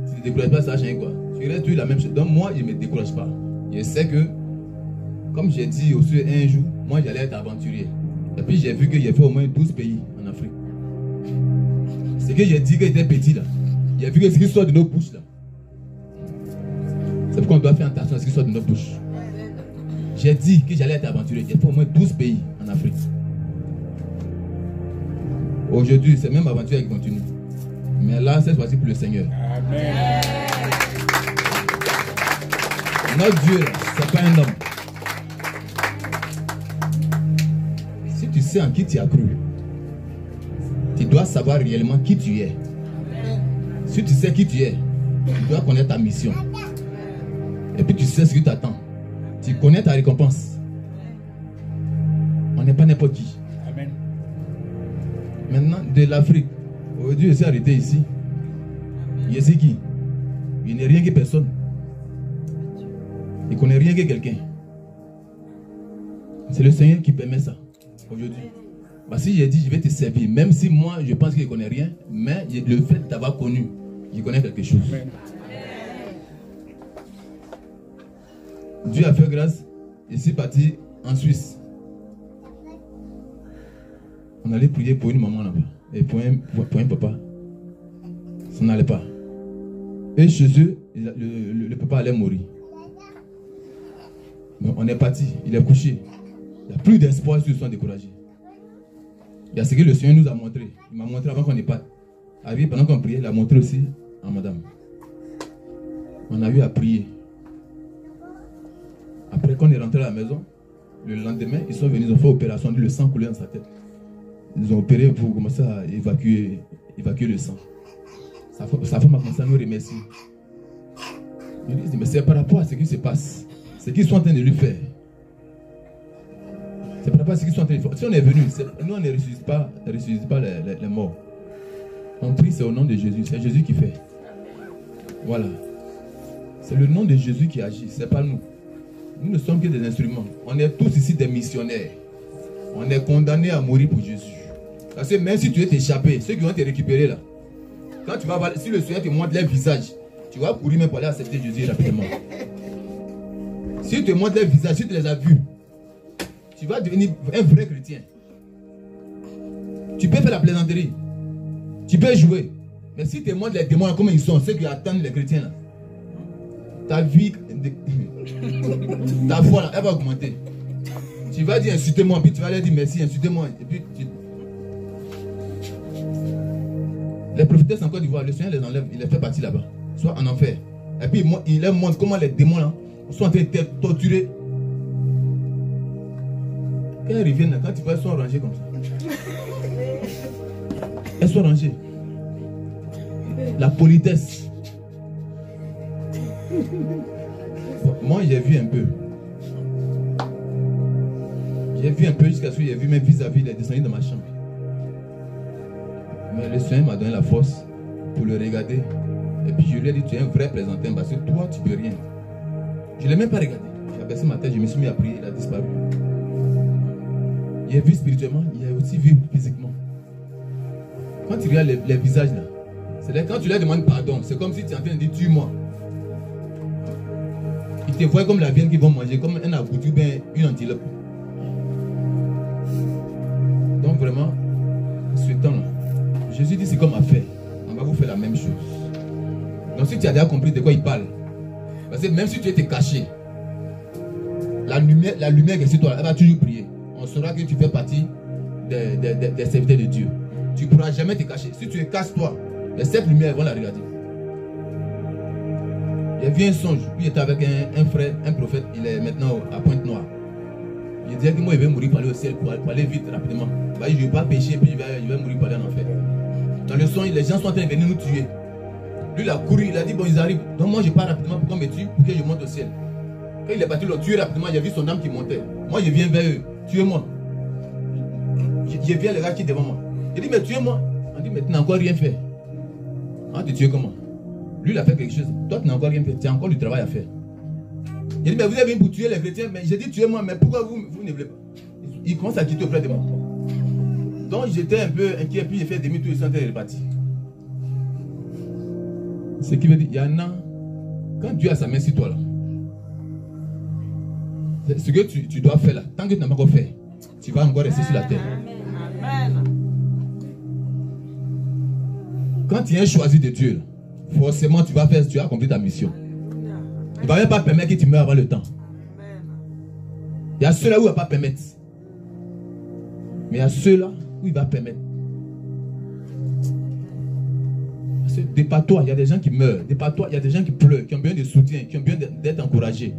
Si tu ne te décourages pas, ça va changer quoi? Tu restes toujours la même chose. Donc moi, je ne me décourage pas. Je sais que, comme j'ai dit aussi un jour, moi j'allais être aventurier. Et puis j'ai vu que j'ai fait au moins 12 pays en Afrique. C'est que j'ai dit que j'étais petit là. J'ai vu que ce qui sort de nos bouches là. C'est pourquoi on doit faire attention à ce qui sort de nos bouches. J'ai dit que j'allais être aventurier. J'ai fait au moins 12 pays en Afrique. Aujourd'hui, c'est même aventure qui continue. Mais là, cette fois-ci pour le Seigneur. Amen. Notre Dieu, c'est pas un homme. Si tu sais en qui tu as cru, tu dois savoir réellement qui tu es. Si tu sais qui tu es, tu dois connaître ta mission. Et puis tu sais ce qui t'attend. Tu connais ta récompense. On n'est pas n'importe qui. Amen. Maintenant, de l'Afrique, aujourd'hui, je suis arrêté ici. Je sais qui? Il n'est rien que personne. Il ne connaît rien que quelqu'un. C'est le Seigneur qui permet ça aujourd'hui. Parce que j'ai dit, je vais te servir. Même si moi, je pense qu'il ne connaît rien, mais le fait d'avoir connu, il connaît quelque chose. Amen. Dieu a fait grâce. Je suis parti en Suisse. On allait prier pour une maman là-bas. Et pour un papa. Ça n'allait pas. Et chez eux, le papa allait mourir. Mais on est parti. Il est couché. Il n'y a plus d'espoir, ils sont découragés. Il y a ce que le Seigneur nous a montré. Il m'a montré avant qu'on n'ait pas. Arrivé pendant qu'on priait, il a montré aussi à madame. On a eu à prier. Après qu'on est rentré à la maison, le lendemain, ils sont venus, ils ont fait opération, le sang coulait dans sa tête. Ils ont opéré pour commencer à évacuer le sang. Sa femme a commencé à nous remercier. Je lui dis, mais c'est par rapport à ce qui se passe, ce qu'ils sont en train de lui faire. C'est par rapport à ce qu'ils sont en train de faire. Si on est venu, nous on ne ressuscite pas les morts. On prie, c'est au nom de Jésus, c'est Jésus qui fait. Voilà. C'est le nom de Jésus qui agit, c'est pas nous. Nous ne sommes que des instruments. On est tous ici des missionnaires. On est condamnés à mourir pour Jésus. Parce que même si tu es échappé, ceux qui vont te récupérer là, quand tu vas voir, si le Seigneur te montre leur visage, tu vas courir même pour aller accepter Jésus rapidement. Si tu te montres leur visage, si tu les as vus, tu vas devenir un vrai chrétien. Tu peux faire la plaisanterie, tu peux jouer, mais si tu te montres les démons comme ils sont, ceux qui attendent les chrétiens là, ta vie, ta foi là, elle va augmenter. Tu vas dire insultez-moi, puis tu vas leur dire merci, insultez-moi, et puis les prophétesses en Côte d'Ivoire, le Seigneur les enlève, il les fait partir là-bas, soit en enfer. Et puis il leur montre comment les démons là sont en train de torturer. Quand ils reviennent, quand tu vois, elles sont rangées comme ça. Elles sont rangées. La politesse. Bon, moi j'ai vu un peu. J'ai vu un peu jusqu'à ce que j'ai vu même vis-à-vis, il est descendu dans ma chambre. Mais le Seigneur m'a donné la force pour le regarder. Et puis je lui ai dit, tu es un vrai présentant parce que toi, tu peux rien. Je ne l'ai même pas regardé. J'ai abaissé ma tête, je me suis mis à prier, il a disparu. Il a vu spirituellement, il a aussi vu physiquement. Quand tu regardes les visages là, c'est-à-dire quand tu leur demandes pardon, c'est comme si tu es en train de dire tue-moi. Ils te voient comme la viande qu'ils vont manger, comme un agouti ou bien une antilope. Donc vraiment, ce temps-là, Jésus dit c'est comme affaire. On va vous faire la même chose. Donc si tu as déjà compris de quoi il parle, parce que même si tu étais caché, la lumière qui est sur toi, elle va toujours briller. On saura que tu fais partie des serviteurs de Dieu. Tu ne pourras jamais te cacher. Si tu te caches toi, cette lumière vont la regarder. J'ai vu un songe, il était avec un frère, un prophète, il est maintenant à Pointe-Noire. Il disait que moi il vais mourir pour aller au ciel, pour aller vite, rapidement. Je ne vais pas pécher, puis je vais mourir pour aller en enfer. Dans le songe, les gens sont en train de venir nous tuer. Lui il a couru, il a dit bon ils arrivent. Donc moi je pars rapidement pour qu'on me tue, pour que je monte au ciel. Quand il est parti le tuer rapidement, j'ai vu son âme qui montait. Moi je viens vers eux, tuez-moi. Je viens les gars qui devant moi. Il dit mais tuez-moi. On dit mais tu n'as encore rien fait. On te tuer comment? Lui il a fait quelque chose. Toi tu n'as encore rien fait, tu as encore du travail à faire. Il dit mais vous êtes venu pour tuer les chrétiens. Mais j'ai dit tuez-moi, mais pourquoi vous ne voulez pas? Il commence à quitter auprès de moi. Donc j'étais un peu inquiet, puis j'ai fait demi-tour et ils sont repartis. Ce qui veut dire, il y en a, quand Dieu a sa main sur toi là, ce que tu dois faire là, tant que tu n'as pas encore fait, tu vas encore rester sur la terre. Amen. Quand tu es un choisi de Dieu, forcément tu vas accomplir ta mission. Il ne va même pas permettre que tu meurs avant le temps. Il y a ceux-là où il ne va pas permettre. Mais il y a ceux-là où il va permettre. Dépas-toi, il y a des gens qui meurent. Dépas-toi, il y a des gens qui pleurent, qui ont besoin de soutien, qui ont besoin d'être encouragés.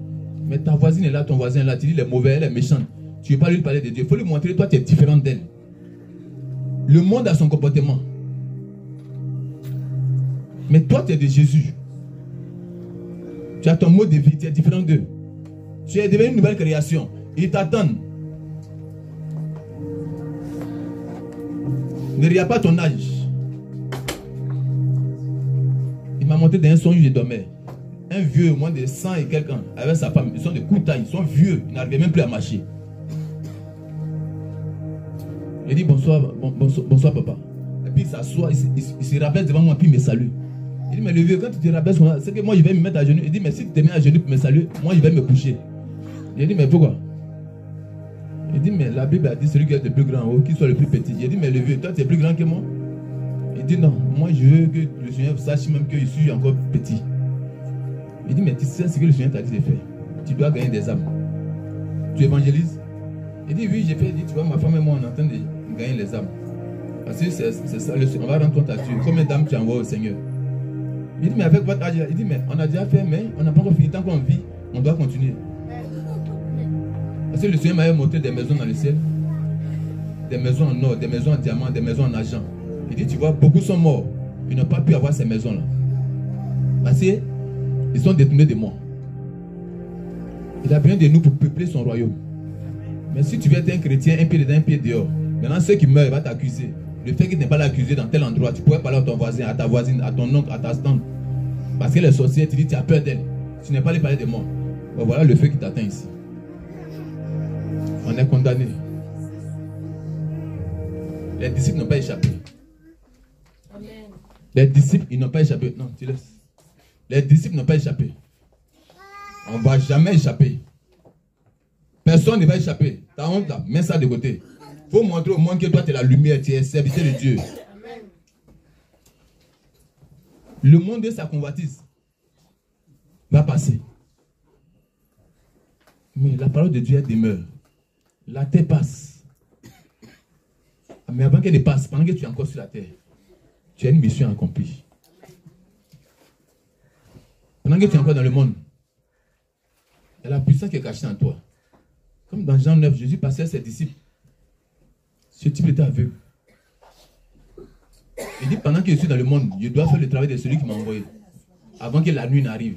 Mais ta voisine est là, ton voisin est là, tu dis elle est mauvaise, elle est méchante. Tu ne veux pas lui parler de Dieu. Il faut lui montrer, toi tu es différent d'elle. Le monde a son comportement. Mais toi tu es de Jésus. Tu as ton mode de vie, tu es différent d'eux. Tu es devenu une nouvelle création. Ils t'attendent. Ne regarde pas ton âge. Il m'a montré dans un songe où je dormais. Un vieux, moins de 100 et quelques ans, avec sa femme. Ils sont de courte taille, ils sont vieux, ils n'arrivaient même plus à marcher. Il dit bonsoir, bonsoir papa. Et puis il s'assoit, il se rabaisse devant moi, puis il me salue. Il dit mais le vieux, quand tu te rabaisses, c'est que moi je vais me mettre à genoux. Il dit mais si tu te mets à genoux pour me saluer, moi je vais me coucher. Il dit mais pourquoi? Il dit mais la Bible a dit celui qui est le plus grand en haut, qui soit le plus petit. Il dit mais le vieux, toi tu es plus grand que moi? Il dit non, moi je veux que le Seigneur sache même que je suis encore petit. Il dit mais tu sais ce que le Seigneur t'a dit de faire. Tu dois gagner des âmes. Tu évangélises? Il dit oui j'ai fait. Il dit tu vois ma femme et moi on est en train de gagner les âmes. Parce que c'est ça, on va rendre compte à Dieu. Combien d'âmes tu envoies au Seigneur? Il dit mais avec votre âge, il dit mais on a déjà fait mais on n'a pas encore fini. Tant qu'on vit, on doit continuer. Parce que le Seigneur m'avait montré des maisons dans le ciel. Des maisons en or, des maisons en diamant, des maisons en argent. Il dit tu vois beaucoup sont morts. Ils n'ont pas pu avoir ces maisons là. Parce qu'ils sont détournés de moi. Il a besoin de nous pour peupler son royaume. Mais si tu veux être un chrétien, un pied dedans, un pied dehors, maintenant ceux qui meurent, ils vont t'accuser. Le fait que tu n'es pas l'accusé dans tel endroit, tu pourrais parler à ton voisin, à ta voisine, à ton oncle, à ta tante. Parce que les sorciers, tu dis tu as peur d'elle. Tu n'es pas allé parler de moi. Bon, voilà le feu qui t'atteint ici. On est condamné. Les disciples n'ont pas échappé. Les disciples, ils n'ont pas échappé. Non, tu laisses. Les disciples n'ont pas échappé. On ne va jamais échapper. Personne ne va échapper. Ta honte là, mets ça de côté. Il faut montrer au monde que toi tu es la lumière, tu es serviteur de Dieu. Le monde de sa convoitise va passer. Mais la parole de Dieu elle demeure. La terre passe. Mais avant qu'elle ne passe, pendant que tu es encore sur la terre, tu as une mission accomplie. Pendant que tu es encore dans le monde, il y a la puissance qui est cachée en toi. Comme dans Jean 9, Jésus passait à ses disciples. Ce type était aveugle. Il dit, pendant que je suis dans le monde, je dois faire le travail de celui qui m'a envoyé. Avant que la nuit n'arrive.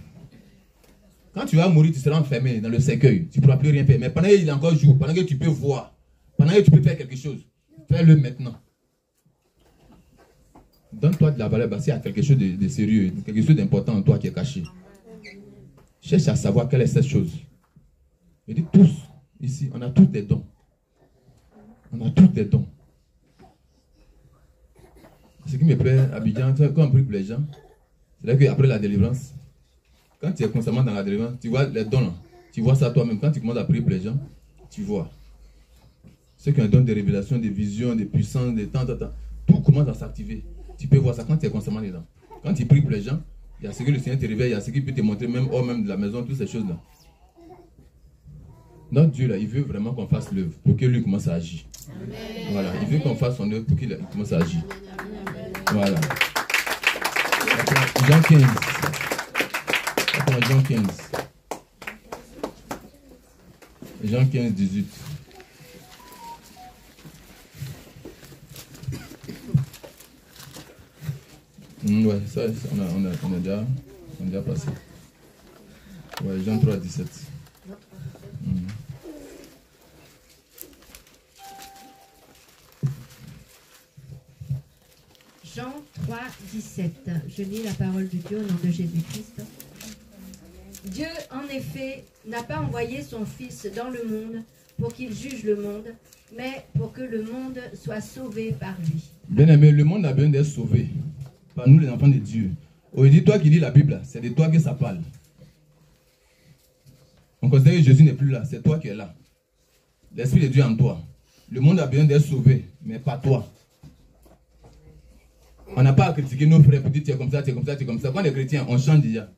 Quand tu vas mourir, tu seras enfermé dans le cercueil. Tu ne pourras plus rien faire. Mais pendant qu'il est encore jour, pendant que tu peux voir, pendant que tu peux faire quelque chose, fais-le maintenant. Donne-toi de la valeur parce qu'il y a quelque chose de sérieux, quelque chose d'important en toi qui est caché. Cherche à savoir quelle est cette chose. Je dis tous, ici, on a tous des dons. On a tous des dons. Ce qui me plaît à Abidjan, quand on prie pour les gens, c'est là qu'après la délivrance, quand tu es constamment dans la délivrance, tu vois les dons là. Tu vois ça toi-même. Quand tu commences à prier pour les gens, tu vois. Ceux qui ont un don de révélation, de vision, de puissance, de temps. Tout commence à s'activer. Tu peux voir ça quand tu es constamment dedans. Quand tu pries pour les gens, il y a ce que le Seigneur te révèle, il y a ce qu'il peut te montrer, même hors même de la maison, toutes ces choses-là. Notre Dieu, là, il veut vraiment qu'on fasse l'œuvre pour que lui commence à agir. Amen. Voilà, il veut qu'on fasse son œuvre pour qu'il commence à agir. Voilà. Jean 15. Jean 15. Jean 15, 18. Ouais, ça, on a déjà passé. Ouais, Jean 3, 17. Jean 3, 17. Je lis la parole de Dieu au nom de Jésus-Christ. Dieu, en effet, n'a pas envoyé son Fils dans le monde pour qu'il juge le monde, mais pour que le monde soit sauvé par lui. Bien-aimé, le monde a besoin d'être sauvé par nous les enfants de Dieu. Aujourd'hui, toi qui lis la Bible, c'est de toi que ça parle. On considère que Jésus n'est plus là, c'est toi qui es là. L'Esprit de Dieu en toi. Le monde a besoin d'être sauvé, mais pas toi. On n'a pas à critiquer nos frères pour dire tu es comme ça, tu es comme ça, tu es comme ça. Quand on est chrétien, on change déjà.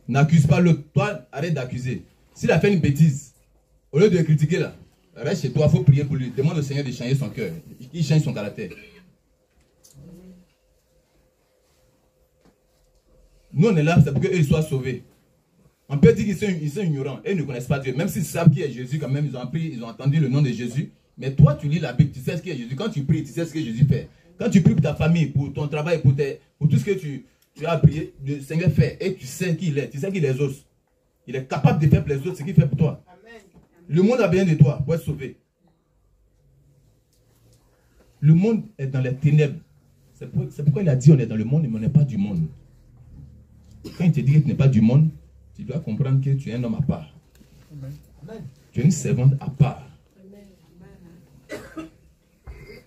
N'accuse pas l'autre. Toi, arrête d'accuser. S'il a fait une bêtise, au lieu de le critiquer là, reste chez toi, il faut prier pour lui. Demande au Seigneur de changer son cœur. Il change son caractère. Nous, on est là, c'est pour qu'ils soient sauvés. On peut dire qu'ils sont ignorants et ils ne connaissent pas Dieu. Même s'ils savent qui est Jésus, quand même, ils ont entendu le nom de Jésus. Mais toi, tu lis la Bible, tu sais ce qu'est Jésus. Quand tu pries, tu sais ce que Jésus fait. Quand tu pries pour ta famille, pour ton travail, pour tout ce que tu as prié, le Seigneur fait. Et tu sais qui il est. Tu sais qu'il les autres. Il est capable de faire pour les autres ce qu'il fait pour toi. Amen. Le monde a besoin de toi pour être sauvé. Le monde est dans les ténèbres. C'est pourquoi il a dit on est dans le monde, mais on n'est pas du monde. Quand il te dit que tu n'es pas du monde, tu dois comprendre que tu es un homme à part. Amen. Tu es une servante à part.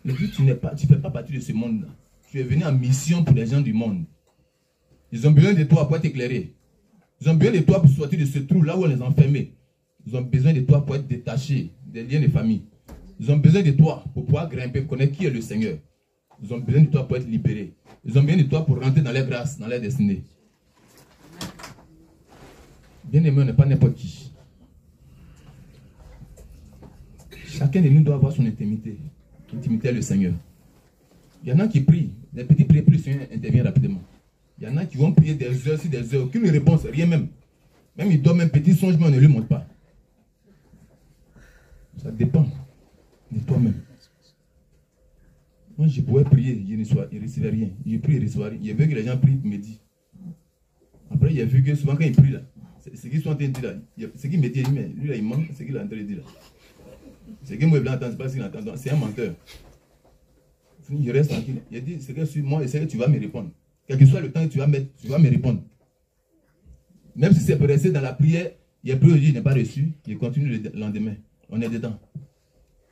Le but, tu ne fais pas partie de ce monde-là. Tu es venu en mission pour les gens du monde. Ils ont besoin de toi pour être éclairés. Ils ont besoin de toi pour sortir de ce trou là où on les a enfermés. Ils ont besoin de toi pour être détachés des liens de famille. Ils ont besoin de toi pour pouvoir grimper, pour connaître qui est le Seigneur. Ils ont besoin de toi pour être libérés. Ils ont besoin de toi pour rentrer dans leur grâce, dans leur destinée. Bien aimé, on n'est pas n'importe qui. Chacun de nous doit avoir son intimité. Intimité avec le Seigneur. Il y en a qui prient, des petits prières, puis le Seigneur intervient rapidement. Il y en a qui vont prier des heures, sur des heures, aucune réponse, rien même. Même ils dorment un petit songe, mais on ne lui montre pas. Ça dépend de toi-même. Moi, je pouvais prier, je ne recevais rien. Je prie, je ne recevais rien. J'ai vu que les gens prient, me disent. Après, j'ai vu que souvent quand ils prient là, ce qu'ils sont en train de dire là, ce qu'il me dit, mais lui là, il ment, ce qu'il est en train de dire là. Ce que moi, je l'entends, c'est pas ce qu'il entend. C'est un menteur. Je reste tranquille. Il dit, c'est que sur moi, et c'est que tu vas me répondre. Quel que soit le temps que tu vas mettre, tu vas me répondre. Même si c'est pour rester dans la prière, il y a plus de Dieu n'est pas reçu, il continue le lendemain. On est dedans.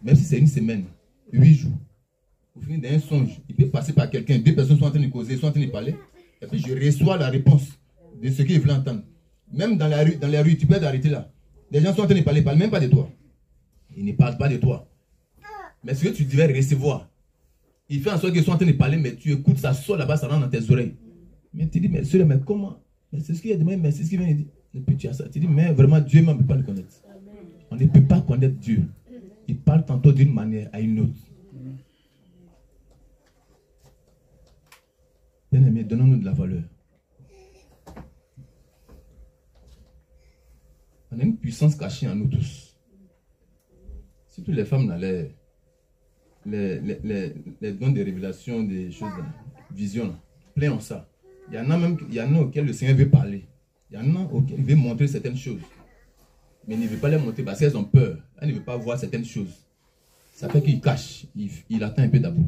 même si c'est une semaine, 8 jours, vous finissez d'un songe, il peut passer par quelqu'un, 2 personnes sont en train de causer, sont en train de parler, et puis je reçois la réponse de ce qu'ils veulent entendre. Même dans la rue, tu peux t'arrêter là. Les gens sont en train de parler, ils ne parlent même pas de toi. Ils ne parlent pas de toi. Mais ce que tu devais recevoir, il fait en sorte qu'ils sont en train de parler, mais tu écoutes, ça sort là-bas, ça rentre dans tes oreilles. Mais tu dis, mais celui-là, mais comment? Mais c'est ce qu'il y a de moi, mais c'est ce qu'il vient de dire. Et puis tu as ça. Tu dis, mais vraiment, Dieu même ne peut pas le connaître. On ne peut pas connaître Dieu. Il parle tantôt d'une manière à une autre. Bien-aimés, donnons-nous de la valeur. On a une puissance cachée en nous tous. Surtout les femmes dans les dons de révélation, des choses, visions, plein en ça. Il y en a auxquels le Seigneur veut parler. Il y en a auxquels il veut montrer certaines choses. Mais il ne veut pas les montrer parce qu'elles ont peur. Elles ne veulent pas voir certaines choses. Ça fait qu'il cache. Il attend un peu d'abord.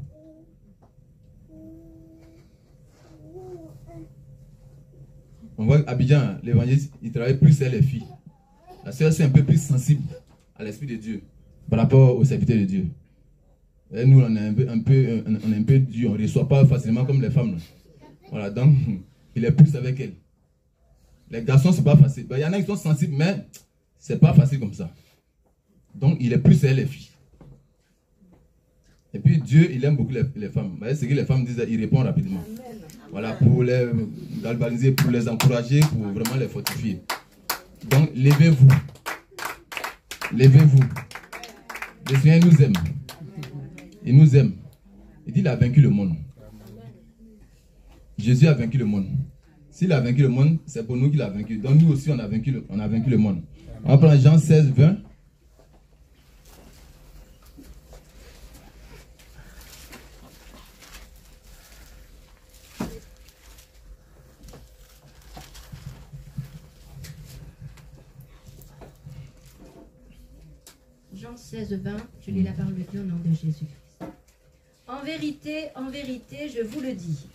On voit Abidjan, l'évangéliste, il travaille plus sur les filles. La sœur, c'est un peu plus sensible à l'Esprit de Dieu par rapport aux serviteurs de Dieu. Et nous, on est un peu dur, on ne reçoit pas facilement comme les femmes. Là. Voilà, donc, il est plus avec elle. Les garçons, c'est pas facile. Il y en a qui sont sensibles, mais c'est pas facile comme ça. Donc, il est plus avec les filles. Et puis, Dieu, il aime beaucoup les femmes. Vous voyez ce que les femmes disent, il répond rapidement. Voilà, pour les galvaniser, pour les encourager, pour vraiment les fortifier. Donc, levez-vous. Levez-vous. Le Seigneur nous aime. Il nous aime. Il dit qu'il a vaincu le monde. Jésus a vaincu le monde. S'il a vaincu le monde, c'est pour nous qu'il a vaincu. Donc nous aussi, on a vaincu le monde. On va prendre Jean 16, 20. Jean 16, 20, je lis la parole de Dieu au nom de Jésus. En vérité, je vous le dis,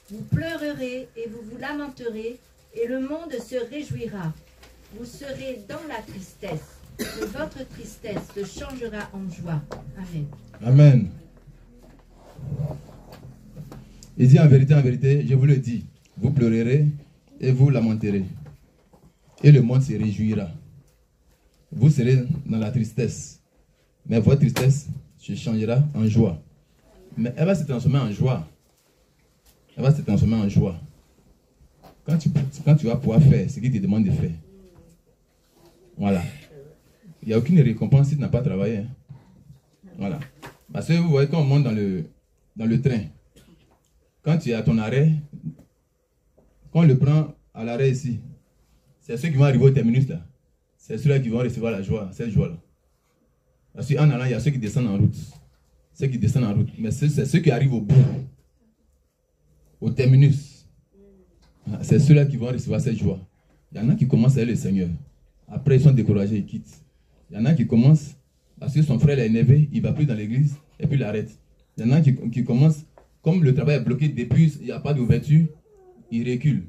vous pleurerez et vous vous lamenterez, et le monde se réjouira. Vous serez dans la tristesse, mais votre tristesse se changera en joie. Amen. Amen. Il dit en vérité, je vous le dis, vous pleurerez et vous lamenterez, et le monde se réjouira. Vous serez dans la tristesse, mais votre tristesse se changera en joie. Mais elle va se transformer en joie. Elle va se transformer en joie. Quand tu vas pouvoir faire ce qu'il te demande de faire. Voilà. Il n'y a aucune récompense si tu n'as pas travaillé. Hein. Voilà. Parce que vous voyez, quand on monte dans le train, quand tu es à ton arrêt, quand on le prend à l'arrêt ici, c'est ceux qui vont arriver au terminus là. C'est ceux-là qui vont recevoir la joie, cette joie-là. Parce qu'en allant, il y a ceux qui descendent en route. Ceux qui descendent en route. Mais c'est ceux qui arrivent au bout, au terminus. C'est ceux-là qui vont recevoir cette joie. Il y en a qui commencent avec le Seigneur. Après, ils sont découragés, ils quittent. Il y en a qui commencent parce que son frère est énervé, il ne va plus dans l'église et puis il arrête. Il y en a qui commencent, comme le travail est bloqué depuis, il n'y a pas d'ouverture, il recule.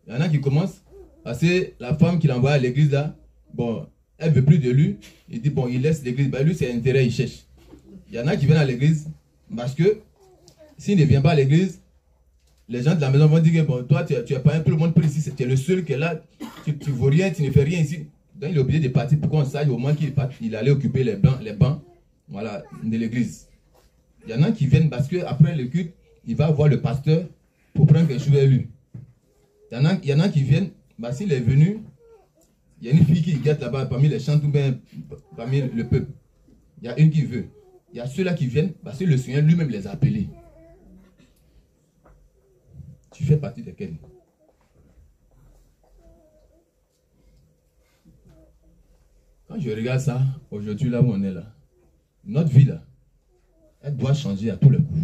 Il y en a qui commencent parce que la femme qu'il envoie à l'église là, bon, elle ne veut plus de lui. Il dit, bon, il laisse l'église. Ben, lui, c'est intérêt, il cherche. Il y en a qui viennent à l'église parce que s'il ne vient pas à l'église, les gens de la maison vont dire que bon, toi, tu n'es pas un peu le monde pris ici. Tu es le seul qui est là. Tu ne vaux rien, tu ne fais rien ici. Donc, il est obligé de partir pour qu'on sache au moins qu'il allait occuper les bancs voilà, de l'église. Il y en a qui viennent parce qu'après le culte, il va voir le pasteur pour prendre quelque chose avec lui. Il y en a qui viennent, bah, s'il est venu, il y a une fille qui guette là-bas parmi les chants ou bien parmi le peuple. Il y a une qui veut. Il y a ceux-là qui viennent parce que le Seigneur lui-même les a appelés. Tu fais partie de quel? Quand je regarde ça, aujourd'hui là où on est là, notre vie là, elle doit changer à tous les coups.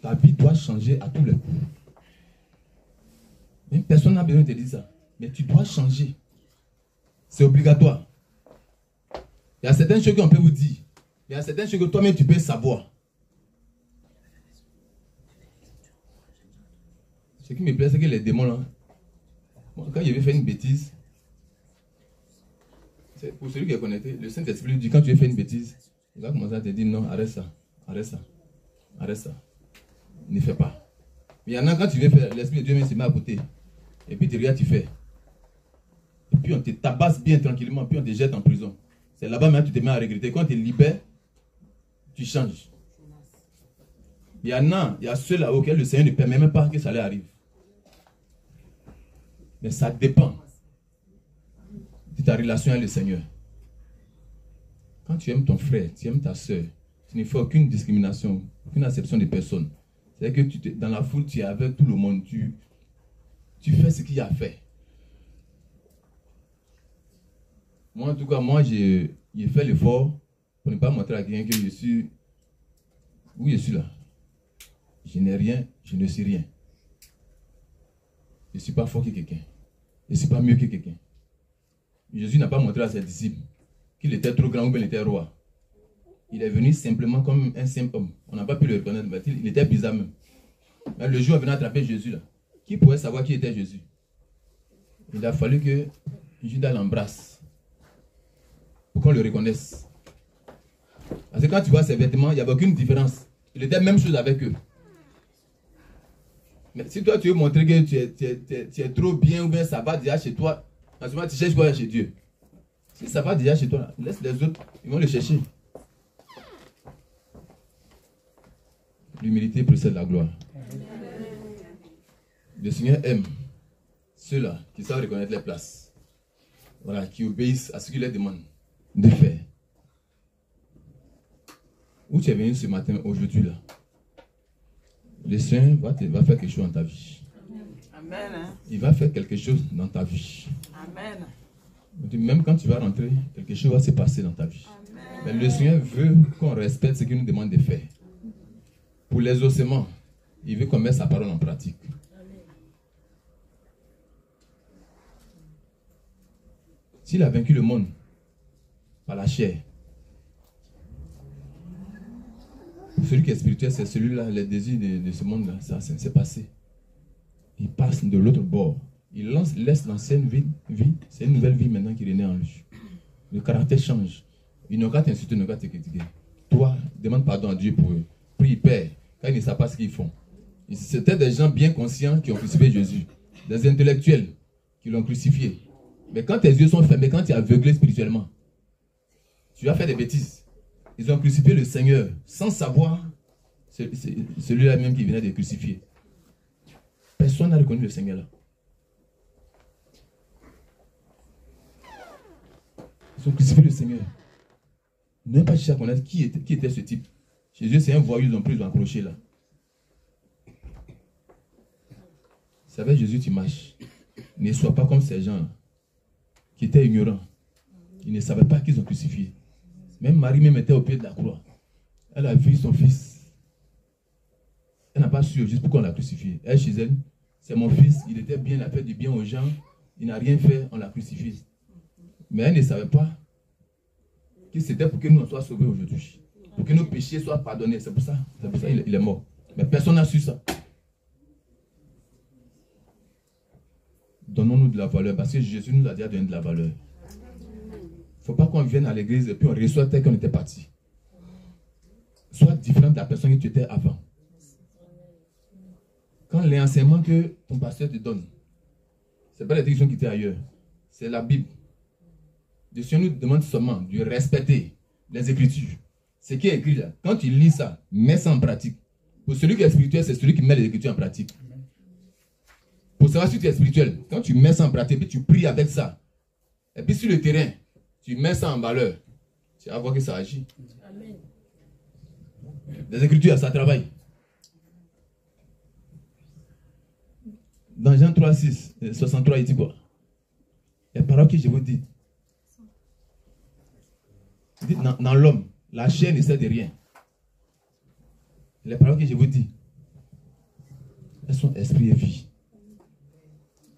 Ta vie doit changer à tous les coups. Même personne n'a besoin de te dire ça. Mais tu dois changer. C'est obligatoire. Il y a certaines choses qu'on peut vous dire. Il y a certaines choses que toi-même tu peux savoir. Ce qui me plaît, c'est que les démons là, bon, quand je vais faire une bêtise, pour celui qui est connecté, le Saint-Esprit dit quand tu veux faire une bêtise, Il va commencer à te dire non, arrête ça, arrête ça, arrête ça. Ne fais pas. Mais il y en a quand tu veux faire, l'Esprit de Dieu même se met à côté. Et puis tu regardes, tu fais. Et puis on te tabasse bien tranquillement, puis on te jette en prison. C'est là-bas maintenant que tu te mets à regretter. Quand tu es libéré, tu changes. Il y a ceux-là auxquels le Seigneur ne permet même pas que ça leur arrive. Mais ça dépend de ta relation avec le Seigneur. Quand tu aimes ton frère, tu aimes ta soeur, tu ne fais aucune discrimination, aucune acception de personne. C'est-à-dire que dans la foule, tu es avec tout le monde, tu fais ce qu'il y a à faire. Moi, en tout cas, j'ai fait l'effort pour ne pas montrer à quelqu'un que je suis où je suis là. Je n'ai rien, je ne suis rien. Je ne suis pas fort que quelqu'un. Je ne suis pas mieux que quelqu'un. Jésus n'a pas montré à ses disciples qu'il était trop grand ou bien il était roi. Il est venu simplement comme un simple homme. On n'a pas pu le reconnaître, mais il était bizarre même. Mais le jour où on venait attraper Jésus, là, qui pouvait savoir qui était Jésus? Il a fallu que Judas l'embrasse pour qu'on le reconnaisse. Parce que quand tu vois ses vêtements, il n'y avait aucune différence. Il était la même chose avec eux. Mais si toi tu veux montrer que tu es trop bien ou bien ça va déjà chez toi, en ce moment tu cherches quoi chez Dieu? Si ça va déjà chez toi, laisse les autres, ils vont le chercher. L'humilité précède la gloire. Le Seigneur aime ceux-là qui savent reconnaître les places. Voilà, qui obéissent à ce qu'il leur demande de faire. Où tu es venu ce matin, aujourd'hui là? Le Seigneur va faire quelque chose dans ta vie. Amen. Il va faire quelque chose dans ta vie. Amen. Même quand tu vas rentrer, quelque chose va se passer dans ta vie. Amen. Mais le Seigneur veut qu'on respecte ce qu'il nous demande de faire. Pour les ossements, il veut qu'on mette sa parole en pratique. S'il a vaincu le monde par la chair, celui qui est spirituel, c'est celui-là, les désirs de ce monde-là, ça c'est passé. Il passe de l'autre bord. Il laisse l'ancienne vie, c'est une nouvelle vie maintenant qui renaît en lui. Le caractère change. Il n'a qu'à t'insulter, il n'a qu'à te critiquer. Toi, demande pardon à Dieu pour eux. Prie, Père, car ils ne savent pas ce qu'ils font. C'était des gens bien conscients qui ont crucifié Jésus. Des intellectuels qui l'ont crucifié. Mais quand tes yeux sont fermés, quand tu es aveuglé spirituellement, tu vas faire des bêtises. Ils ont crucifié le Seigneur sans savoir celui-là même qui venait de crucifier. Personne n'a reconnu le Seigneur là. Ils ont crucifié le Seigneur. Ils n'ont pas cherché à connaître qui était ce type. Jésus, c'est un voyou, ils ont pris, ils l'ont accroché là. C'est avec Jésus tu marches. Ne sois pas comme ces gens qui étaient ignorants. Ils ne savaient pas qu'ils ont crucifié. Même Marie même était au pied de la croix. Elle a vu son fils. Elle n'a pas su juste pourquoi on l'a crucifié. Elle, chez elle, c'est mon fils, il était bien, il a fait du bien aux gens, il n'a rien fait, on l'a crucifié. Mais elle ne savait pas que c'était pour que nous soyons sauvés aujourd'hui. Pour que nos péchés soient pardonnés. C'est pour ça qu'il est mort. Mais personne n'a su ça. Donnons-nous de la valeur, parce que Jésus nous a déjà donné de la valeur. Il ne faut pas qu'on vienne à l'église et puis on reçoit tel qu'on était parti. Sois différent de la personne que tu étais avant. Quand l'enseignement que ton pasteur te donne, ce n'est pas la direction qui était ailleurs, c'est la Bible. Le Seigneur nous demande seulement de respecter les Écritures. Ce qui est écrit là, quand tu lis ça, mets ça en pratique. Pour celui qui est spirituel, c'est celui qui met les Écritures en pratique. Pour savoir si tu es spirituel, quand tu mets ça en pratique, puis tu pries avec ça, et puis sur le terrain, tu mets ça en valeur, tu vas voir que ça agit. Amen. Les Écritures, ça travaille. Dans Jean 3, 6, 63, il dit quoi? Les paroles que je vous dis. Il dit, dans l'homme, la chair ne sert de rien. Les paroles que je vous dis, elles sont esprit et vie.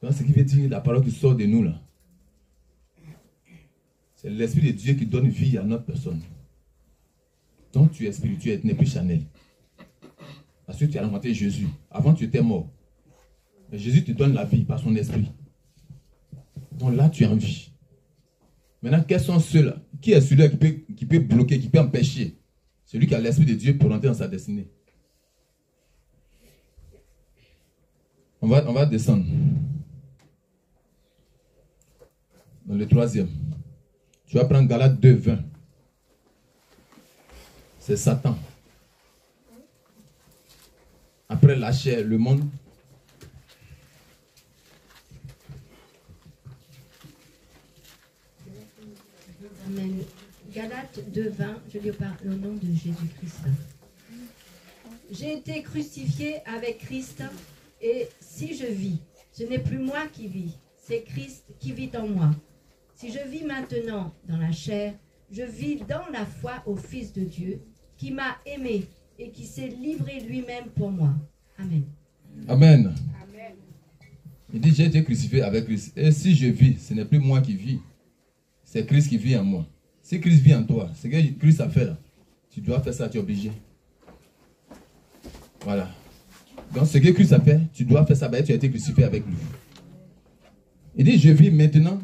Donc, ce qui veut dire la parole qui sort de nous là, c'est l'Esprit de Dieu qui donne vie à notre personne. Donc tu es spirituel, tu n'es plus charnel. Parce que tu as rencontré Jésus. Avant tu étais mort. Mais Jésus te donne la vie par son esprit. Donc là tu es en vie. Maintenant, quels sont ceux-là? Qui est celui-là qui peut bloquer, qui peut empêcher? Celui qui a l'Esprit de Dieu pour entrer dans sa destinée. On va descendre. Dans le 3e. Tu vas prendre Galates 2, 20. C'est Satan. Après la chair, le monde. Amen. Galates 2, 20, je lui parle au nom de Jésus-Christ. J'ai été crucifié avec Christ, et si je vis, ce n'est plus moi qui vis, c'est Christ qui vit en moi. Si je vis maintenant dans la chair, je vis dans la foi au Fils de Dieu, qui m'a aimé et qui s'est livré lui-même pour moi. Amen. Amen. Il dit, j'ai été crucifié avec Christ. Et si je vis, ce n'est plus moi qui vis, c'est Christ qui vit en moi. Si Christ vit en toi, ce que Christ a fait là, tu dois faire ça, tu es obligé. Voilà. Donc ce que Christ a fait, tu dois faire ça, tu as été crucifié avec lui. Il dit, je vis maintenant.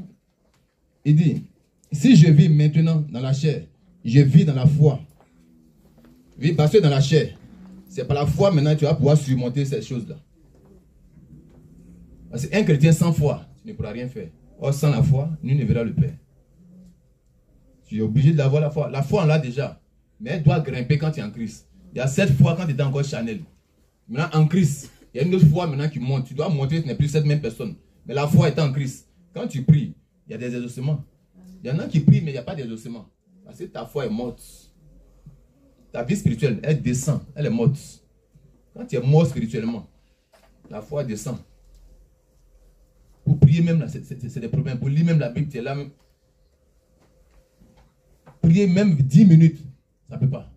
Il dit, si je vis maintenant dans la chair, je vis dans la foi. Oui, parce que dans la chair, c'est par la foi maintenant que tu vas pouvoir surmonter ces choses-là. Parce qu'un chrétien sans foi, tu ne pourras rien faire. Or, sans la foi, nul ne verra le Père. Tu es obligé d'avoir la foi. La foi, on l'a déjà. Mais elle doit grimper quand tu es en Christ. Il y a cette foi quand tu étais encore charnel. Maintenant, en Christ, il y a une autre foi maintenant qui monte. Tu dois monter, ce n'est plus cette même personne. Mais la foi est en Christ. Quand tu pries, il y a des exaucements. Il y en a qui prient, mais il n'y a pas d'exaucement. Parce que ta foi est morte. Ta vie spirituelle, elle descend. Elle est morte. Quand tu es mort spirituellement, la foi descend. Pour prier même, là, c'est des problèmes. Pour lire même la Bible, tu es là même. Prier même 10 minutes, ça ne peut pas.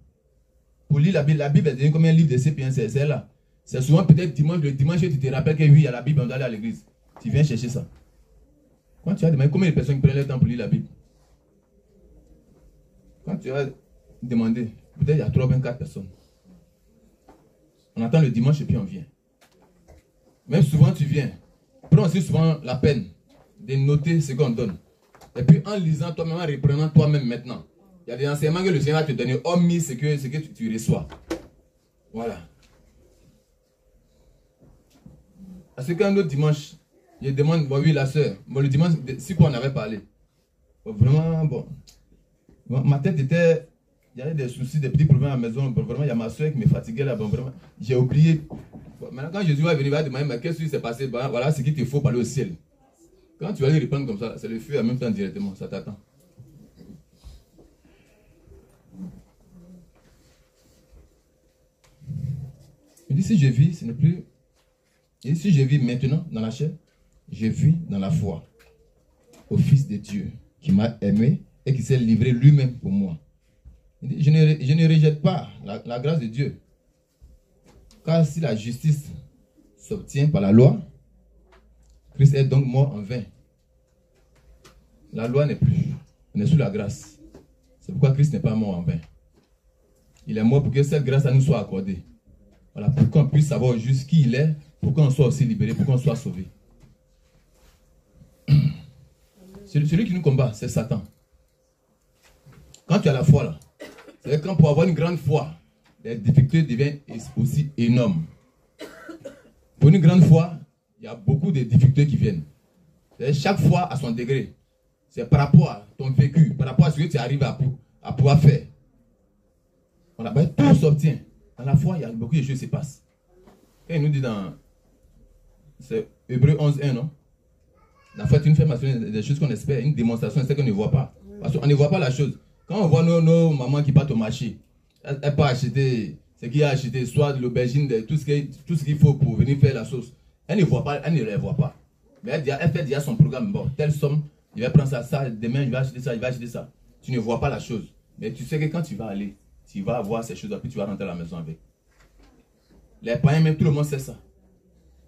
Pour lire la Bible, elle devient comme un livre de Sapiens, c'est là. C'est souvent peut-être dimanche, le dimanche, tu te rappelles que oui, il y a la Bible, on doit aller à l'église. Tu viens chercher ça. Quand tu as demandé combien de personnes qui prennent le temps pour lire la Bible? Quand tu as demandé, peut-être il y a 3 ou 24 personnes. On attend le dimanche et puis on vient. Même souvent tu viens. Prends aussi souvent la peine de noter ce qu'on donne. Et puis en lisant toi-même, en reprenant toi-même maintenant. Il y a des enseignements que le Seigneur va te donner, hormis ce que tu reçois. Voilà. Parce qu'un autre dimanche, je demande, bon oui la soeur, bon le dimanche, si quoi on avait parlé. Bon, vraiment, bon. Ma tête était, il y avait des soucis, des petits problèmes à la maison. Bon, vraiment, il y a ma soeur qui me fatiguait là, bon, vraiment, j'ai oublié. Bon, maintenant quand Jésus va venir, il va demander, mais qu'est-ce qui s'est passé? Bon, voilà ce qu'il te faut pour aller au ciel. Quand tu vas lui répondre comme ça, c'est le feu en même temps directement, ça t'attend. Il dit, si je vis, ce n'est plus... Et si je vis maintenant dans la chair, je vis dans la foi au Fils de Dieu qui m'a aimé et qui s'est livré lui-même pour moi. Il dit, je ne rejette pas la grâce de Dieu. Car si la justice s'obtient par la loi, Christ est donc mort en vain. La loi n'est plus. On est sous la grâce. C'est pourquoi Christ n'est pas mort en vain. Il est mort pour que cette grâce à nous soit accordée. Voilà, pour qu'on puisse savoir juste qui il est, pour qu'on soit aussi libéré, pour qu'on soit sauvé. Celui qui nous combat, c'est Satan. Quand tu as la foi là, c'est quand pour avoir une grande foi, les difficultés deviennent aussi énormes. Pour une grande foi, il y a beaucoup de difficultés qui viennent. Chaque fois à son degré. C'est par rapport à ton vécu, par rapport à ce que tu arrives à pouvoir faire. Voilà, ben, tout s'obtient. Dans la foi, il y a beaucoup de choses qui se passent. Quand il nous dit dans Hébreux 11.1, non? La foi est une affirmation des choses qu'on espère, une démonstration de ce qu'on ne voit pas. Parce qu'on ne voit pas la chose. Quand on voit nos mamans qui partent au marché, elles peuvent acheter ce qu'il y a acheté, soit de l'aubergine, tout ce qu'il faut pour venir faire la sauce. Elles ne voient pas, elles ne les voient pas. Mais elle fait déjà son programme. Bon, telle somme, il va prendre ça, demain il va acheter ça, il va acheter ça. Tu ne vois pas la chose. Mais tu sais que quand tu vas aller, tu vas avoir ces choses, puis tu vas rentrer à la maison avec. Les païens, même tout le monde sait ça.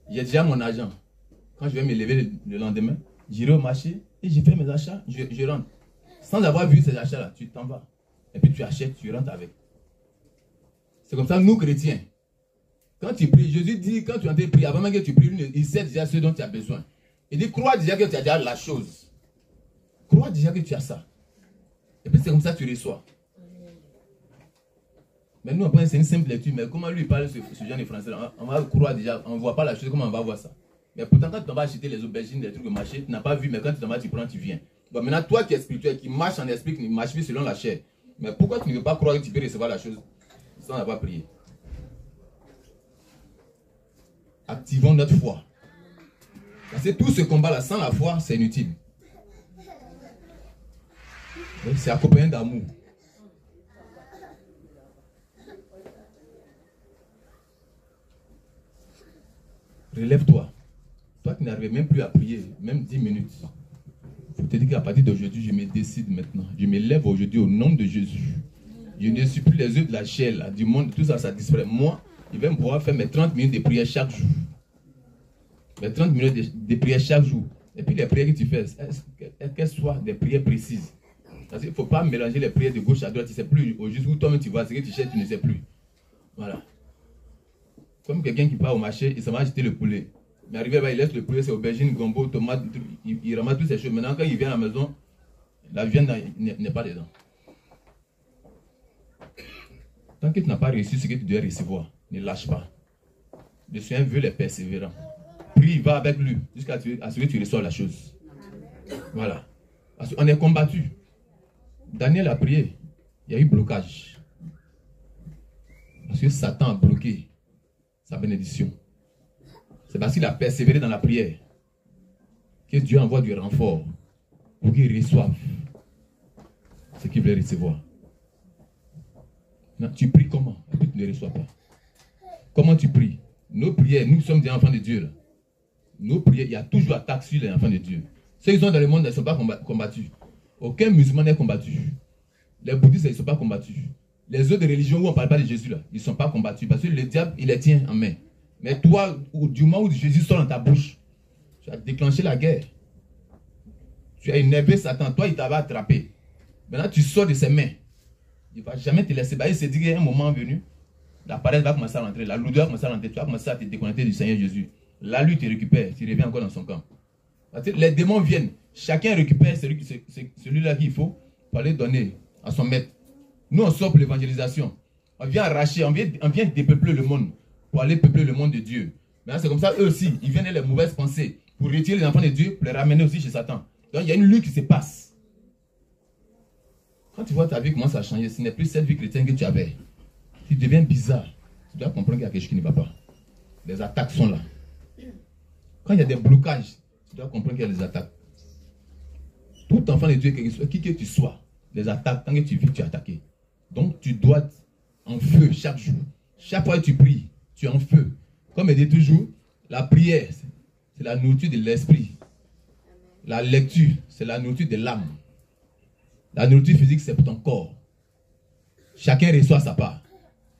J'ai déjà mon argent. Quand je vais me lever le lendemain, j'irai au marché et je fais mes achats, je rentre. Sans avoir vu ces achats-là, tu t'en vas. Et puis tu achètes, tu rentres avec. C'est comme ça, nous chrétiens. Quand tu pries, Jésus dit, quand tu es en train de prier, avant même que tu pries, il sait déjà ce dont tu as besoin. Il dit, crois déjà que tu as déjà la chose. Crois déjà que tu as ça. Et puis c'est comme ça que tu reçois. Mais nous, après, c'est une simple lecture. Mais comment lui parle ce genre de français là, on va croire déjà, on ne voit pas la chose, comment on va voir ça. Mais pourtant, quand tu vas acheter les aubergines, des trucs de marché, tu n'as pas vu, mais quand tu t'en vas, tu prends, tu viens. Bon, maintenant, toi qui es spirituel, qui marche en esprit, qui ne marche plus selon la chair. Mais pourquoi tu ne veux pas croire que tu peux recevoir la chose sans avoir prié? Activons notre foi. Parce que tout ce combat-là, sans la foi, c'est inutile. C'est accompagné d'amour. Relève-toi. Toi qui n'arrives même plus à prier, même 10 minutes. Il faut te dire qu'à partir d'aujourd'hui, je me décide maintenant. Je me lève aujourd'hui au nom de Jésus. Je ne suis plus les œufs de la chair, là, du monde, tout ça, ça disparaît. Moi, je vais pouvoir faire mes 30 minutes de prière chaque jour. Mes 30 minutes de prière chaque jour. Et puis les prières que tu fais, qu'elles soient des prières précises. Parce qu'il ne faut pas mélanger les prières de gauche à droite. Tu ne sais plus jusqu'où toi-même tu vas, ce que tu cherches, tu ne sais plus. Voilà. Comme quelqu'un qui part au marché, il s'en va acheter le poulet. Mais arrivé là, il laisse le poulet, c'est aubergine, gombo, tomate, il ramasse toutes ces choses. Maintenant, quand il vient à la maison, la viande n'est pas dedans. Tant que tu n'as pas reçu ce que tu dois recevoir, ne lâche pas. Le Seigneur veut les persévérants. Prie, va avec lui, jusqu'à ce que tu reçoives la chose. Voilà. Parce qu'on est combattu. Daniel a prié. Il y a eu blocage. Parce que Satan a bloqué sa bénédiction. C'est parce qu'il a persévéré dans la prière que Dieu envoie du renfort pour qu'il reçoive ce qu'il voulait recevoir. Non, tu pries comment? Et puis tu ne reçois pas. Comment tu pries? Nos prières, nous sommes des enfants de Dieu. Là. Nos prières, il y a toujours attaque sur les enfants de Dieu. Ceux qui sont dans le monde ne sont pas combattus. Aucun musulman n'est combattu. Les bouddhistes, ils ne sont pas combattus. Les autres religions où on ne parle pas de Jésus, là, ils ne sont pas combattus. Parce que le diable, il les tient en main. Mais toi, du moment où Jésus sort dans ta bouche, tu as déclenché la guerre. Tu as énervé Satan. Toi, il t'avait attrapé. Maintenant, tu sors de ses mains. Il ne va jamais te laisser. Il se dit qu'à un moment venu, la paresse va commencer à rentrer. La lourdeur va commencer à rentrer. Tu vas commencer à te déconnecter du Seigneur Jésus. Là, lui te récupère. Tu reviens encore dans son camp. Parce que les démons viennent. Chacun récupère celui-là qu'il faut pour aller donner à son maître. Nous, on sort pour l'évangélisation. On vient arracher, on vient dépeupler le monde pour aller peupler le monde de Dieu. Maintenant, c'est comme ça, eux aussi, ils viennent les mauvaises pensées pour retirer les enfants de Dieu, pour les ramener aussi chez Satan. Donc, il y a une lutte qui se passe. Quand tu vois ta vie commence à changer, ce n'est plus cette vie chrétienne que tu avais. Tu deviens bizarre. Tu dois comprendre qu'il y a quelque chose qui ne va pas. Les attaques sont là. Quand il y a des blocages, tu dois comprendre qu'il y a des attaques. Tout enfant de Dieu, qui que tu sois, les attaques, tant que tu vis, tu es attaqué. Donc, tu dois être en feu chaque jour. Chaque fois que tu pries, tu es en feu. Comme il dit toujours, la prière, c'est la nourriture de l'esprit. La lecture, c'est la nourriture de l'âme. La nourriture physique, c'est pour ton corps. Chacun reçoit sa part.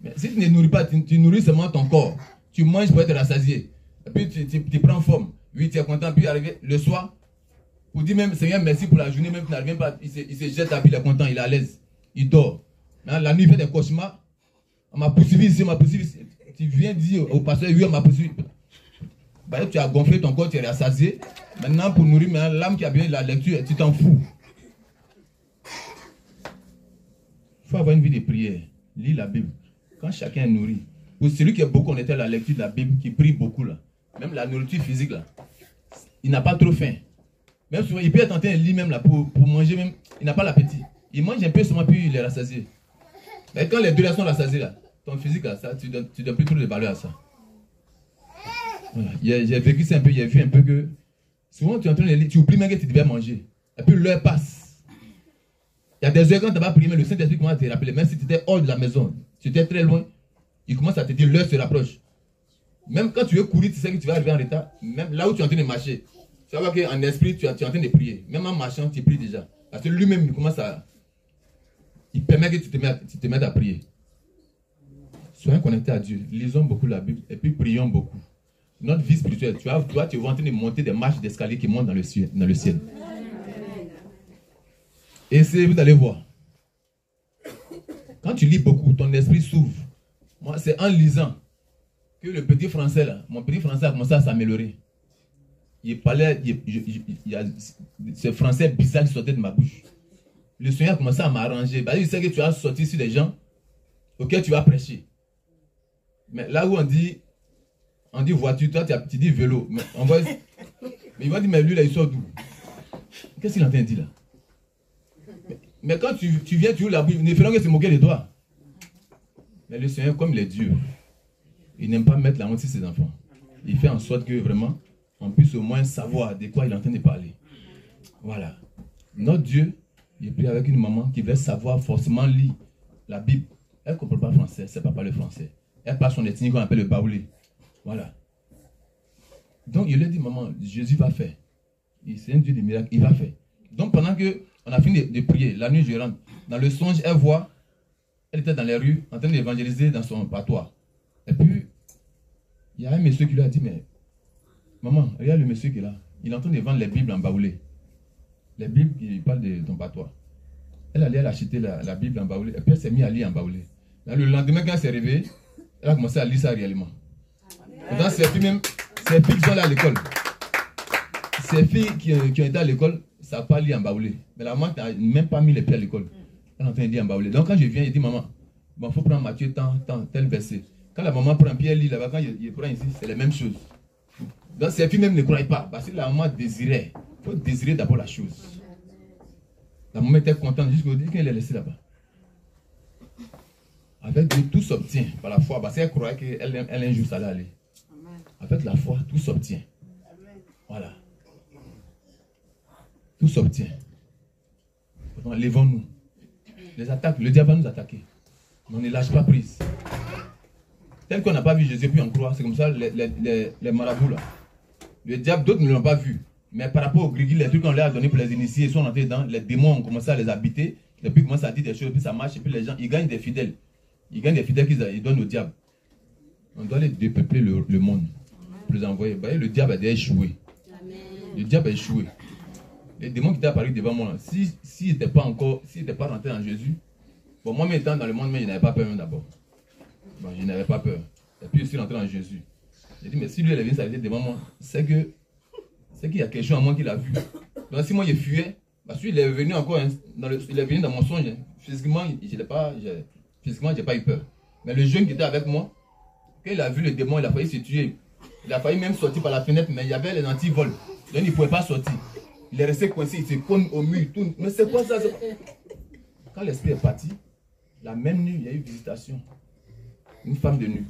Mais si tu ne nourris pas, tu nourris seulement ton corps. Tu manges pour être rassasié. Et puis tu prends forme. Oui, tu es content. Puis arrivé le soir, pour dire même Seigneur, merci pour la journée, même tu n'arrives pas. Il se jette à pied, il est content, il est à l'aise. Il dort. Maintenant, la nuit, il fait des cauchemars. On m'a poursuivi ici, on m'a poursuivi ici. Tu viens dire au pasteur, oui, on m'a poursuivi. Bah, tu as gonflé ton corps, tu es rassasié. Maintenant, pour nourrir l'âme qui a bien la lecture, tu t'en fous. Il faut avoir une vie de prière. Lis la Bible. Quand chacun est nourri. Pour celui qui est beaucoup connecté à la lecture de la Bible, qui prie beaucoup, là, même la nourriture physique, là, il n'a pas trop faim. Même souvent, il peut être en train de lire même là, pour manger, même, il n'a pas l'appétit. Il mange un peu seulement, puis il est rassasié. Mais quand les deux là sont rassasiés, là, ton physique, là, ça, tu donnes plus trop de valeur à ça. Voilà. J'ai vécu ça un peu, j'ai vu un peu que souvent tu es en train de lire, tu oublies même que tu devais manger. Et puis l'heure passe. Il y a des heures quand tu n'as pas prié, mais le Saint-Esprit commence à te rappeler. Même si tu étais hors de la maison, tu étais très loin, il commence à te dire l'heure se rapproche. Même quand tu veux courir, tu sais que tu vas arriver en retard. Même là où tu es en train de marcher, tu vas voir qu'en esprit, tu es en train de prier. Même en marchant, tu pries déjà. Parce que lui-même, il commence à... Il permet que tu te mettes à prier. Soyons connectés à Dieu. Lisons beaucoup la Bible et puis prions beaucoup. Notre vie spirituelle, tu es en train de monter des marches d'escalier qui montent dans le ciel. Et vous allez voir. Quand tu lis beaucoup, ton esprit s'ouvre. Moi, c'est en lisant que le petit français, là, mon petit français a commencé à s'améliorer. il parlait, il y a ce français bizarre qui sortait de ma bouche. Le Seigneur a commencé à m'arranger. Il sait que tu as sorti sur des gens auxquels tu vas prêcher. Mais là où on dit voiture, toi tu dis vélo. Mais il va dire, mais lui là, il sort d'où? Qu'est-ce qu'il est en train de dire là? Mais quand tu viens, tu ouvres la bouche, ne faisons que se moquer de toi. Mais le Seigneur, comme il est Dieu, il n'aime pas mettre la honte sur ses enfants. Il fait en sorte que vraiment, on puisse au moins savoir de quoi il est en train de parler. Voilà. Notre Dieu, il est pris avec une maman qui veut savoir forcément lire la Bible. Elle ne comprend pas le français, elle ne sait pas parler français. Elle parle son ethnie qu'on appelle le baoulé. Voilà. Donc il lui a dit, maman, Jésus va faire. C'est un Dieu de miracles, il va faire. Donc pendant qu'on a fini de prier, la nuit je rentre, dans le songe, elle voit, elle était dans les rues, en train d'évangéliser dans son patois. Et puis, il y a un monsieur qui lui a dit, mais maman, regarde le monsieur qui est là. Il est en train de vendre les Bibles en baoulé. Les Bibles qui parlent de ton patois. Elle allait acheter la Bible en baoulé. Et puis elle s'est mise à lire en baoulé. Là, le lendemain, quand elle s'est réveillée, elle a commencé à lire ça réellement. Pourtant, ses filles qui sont là à l'école. Ces filles qui ont été à l'école, ça n'a pas lu en baoulé. Mais la maman n'a même pas mis les pieds à l'école. Elle est en train de lire en baoulé. Donc quand je viens, je dis, maman, il faut prendre Matthieu tel verset. Quand la maman prend un pied, elle lit là-bas, quand il prend ici, c'est la même chose. Donc ces filles même ne croient pas. Parce que la maman désirait. Il faut désirer d'abord la chose. La maman était contente jusqu'au jour qu'elle est laissée là-bas. Avec Dieu, tout s'obtient par la foi. Parce qu'elle croyait qu'elle un jour ça allait aller. Avec la foi, tout s'obtient. Voilà. Tout s'obtient. Lèvons-nous. Les attaques, le diable va nous attaquer. Mais on ne lâche pas prise. Tel qu'on n'a pas vu Jésus, puis on croit. C'est comme ça les marabouts là. Le diable, d'autres ne l'ont pas vu. Mais par rapport aux grigis, les trucs qu'on leur a donnés pour les initier, ils sont entrés dedans. Les démons ont commencé à les habiter. Et puis ils commencent à dire des choses, puis ça marche. Et puis les gens, ils gagnent des fidèles. Ils gagnent des fidèles qu'ils donnent au diable. On doit aller dépeupler le monde. Pour les envoyer. Vous voyez, le diable a déjà échoué. Le diable a échoué. Les démons qui étaient apparus devant moi, s'ils n'étaient pas rentrés en Jésus, bon, moi, étant dans le monde, mais je n'avais pas peur d'abord. Bon, je n'avais pas peur. Et puis, je suis rentré en Jésus. J'ai dit, mais si lui, il est venu s'arrêter devant moi, c'est qu'il y a quelque chose en moi qu'il a vu. Donc, si moi, je fuyais, parce qu'il est venu encore, il est venu dans mon songe. Physiquement, je n'ai pas eu peur. Mais le jeune qui était avec moi, quand il a vu le démon, il a failli se tuer. Il a failli même sortir par la fenêtre, mais il y avait les antivols. Donc, il ne pouvait pas sortir. Il est resté coincé, il se cogne au mur. Tout. Mais c'est quoi ça? Quand l'esprit est parti, la même nuit, il y a eu visitation. Une femme de nu.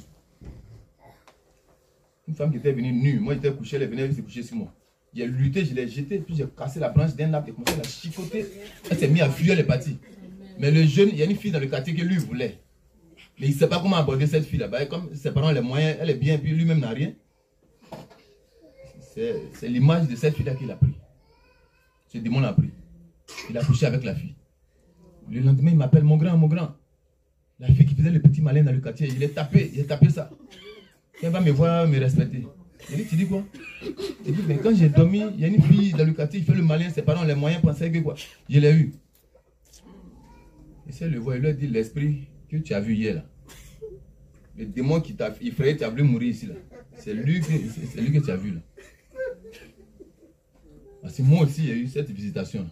Une femme qui était venue nue. Moi, j'étais couché, elle est venue se coucher sur moi. J'ai lutté, je l'ai jeté, puis j'ai cassé la branche d'un arbre, j'ai commencé à la chicoter. Elle s'est mise à fuir, elle est partie. Mais le jeune, il y a une fille dans le quartier que lui voulait. Mais il ne sait pas comment aborder cette fille-là. Comme ses parents ont les moyens, elle est bien, puis lui-même n'a rien. C'est l'image de cette fille-là qu'il a pris. Ce démon l'a pris. Il a couché avec la fille. Le lendemain, il m'appelle mon grand. La fille qui faisait le petit malin dans le quartier, il a tapé ça. Elle va me voir, me respecter. Il dit, tu dis quoi? Il dit, mais quand j'ai dormi, il y a une fille dans le quartier, il fait le malin, ses parents ont les moyens, pensaient que quoi? Je l'ai eu. Et si elle le voit, il lui a dit, l'esprit que tu as vu hier là, le démon qui t'a effrayé, tu as voulu mourir ici là. C'est lui que tu as vu là. Parce que moi aussi, il y a eu cette visitation.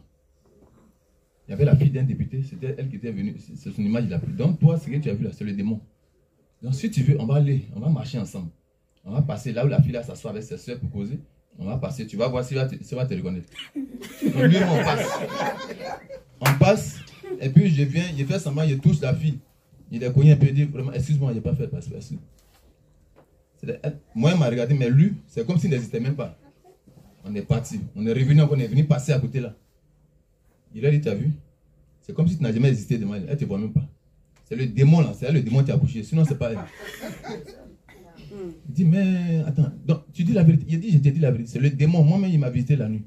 Il y avait la fille d'un député, c'était elle qui était venue, c'est son image, il a pris. Donc toi, ce que tu as vu là, c'est le démon. Donc si tu veux, on va aller, on va marcher ensemble. On va passer là où la fille là s'assoit avec ses soeurs pour causer. On va passer, tu vas voir si ça va te reconnaître. Donc lui, on passe. On passe, et puis je viens, je fais semblant, je touche la fille. Il est cogné un peu, il dit vraiment, excuse-moi, je n'ai pas fait parce que. Moi, il m'a regardé, mais lui, c'est comme s'il n'existait même pas. On est parti. On est revenu, on est venu passer à côté là. Il a dit, tu as vu? C'est comme si tu n'as jamais existé devant elle. Elle ne te voit même pas. C'est le démon là. C'est elle le démon qui a couché. Sinon, ce n'est pas elle. Il dit, mais attends. Donc, tu dis la vérité. Il dit, je t'ai dit la vérité. C'est le démon. Moi-même, il m'a visité la nuit.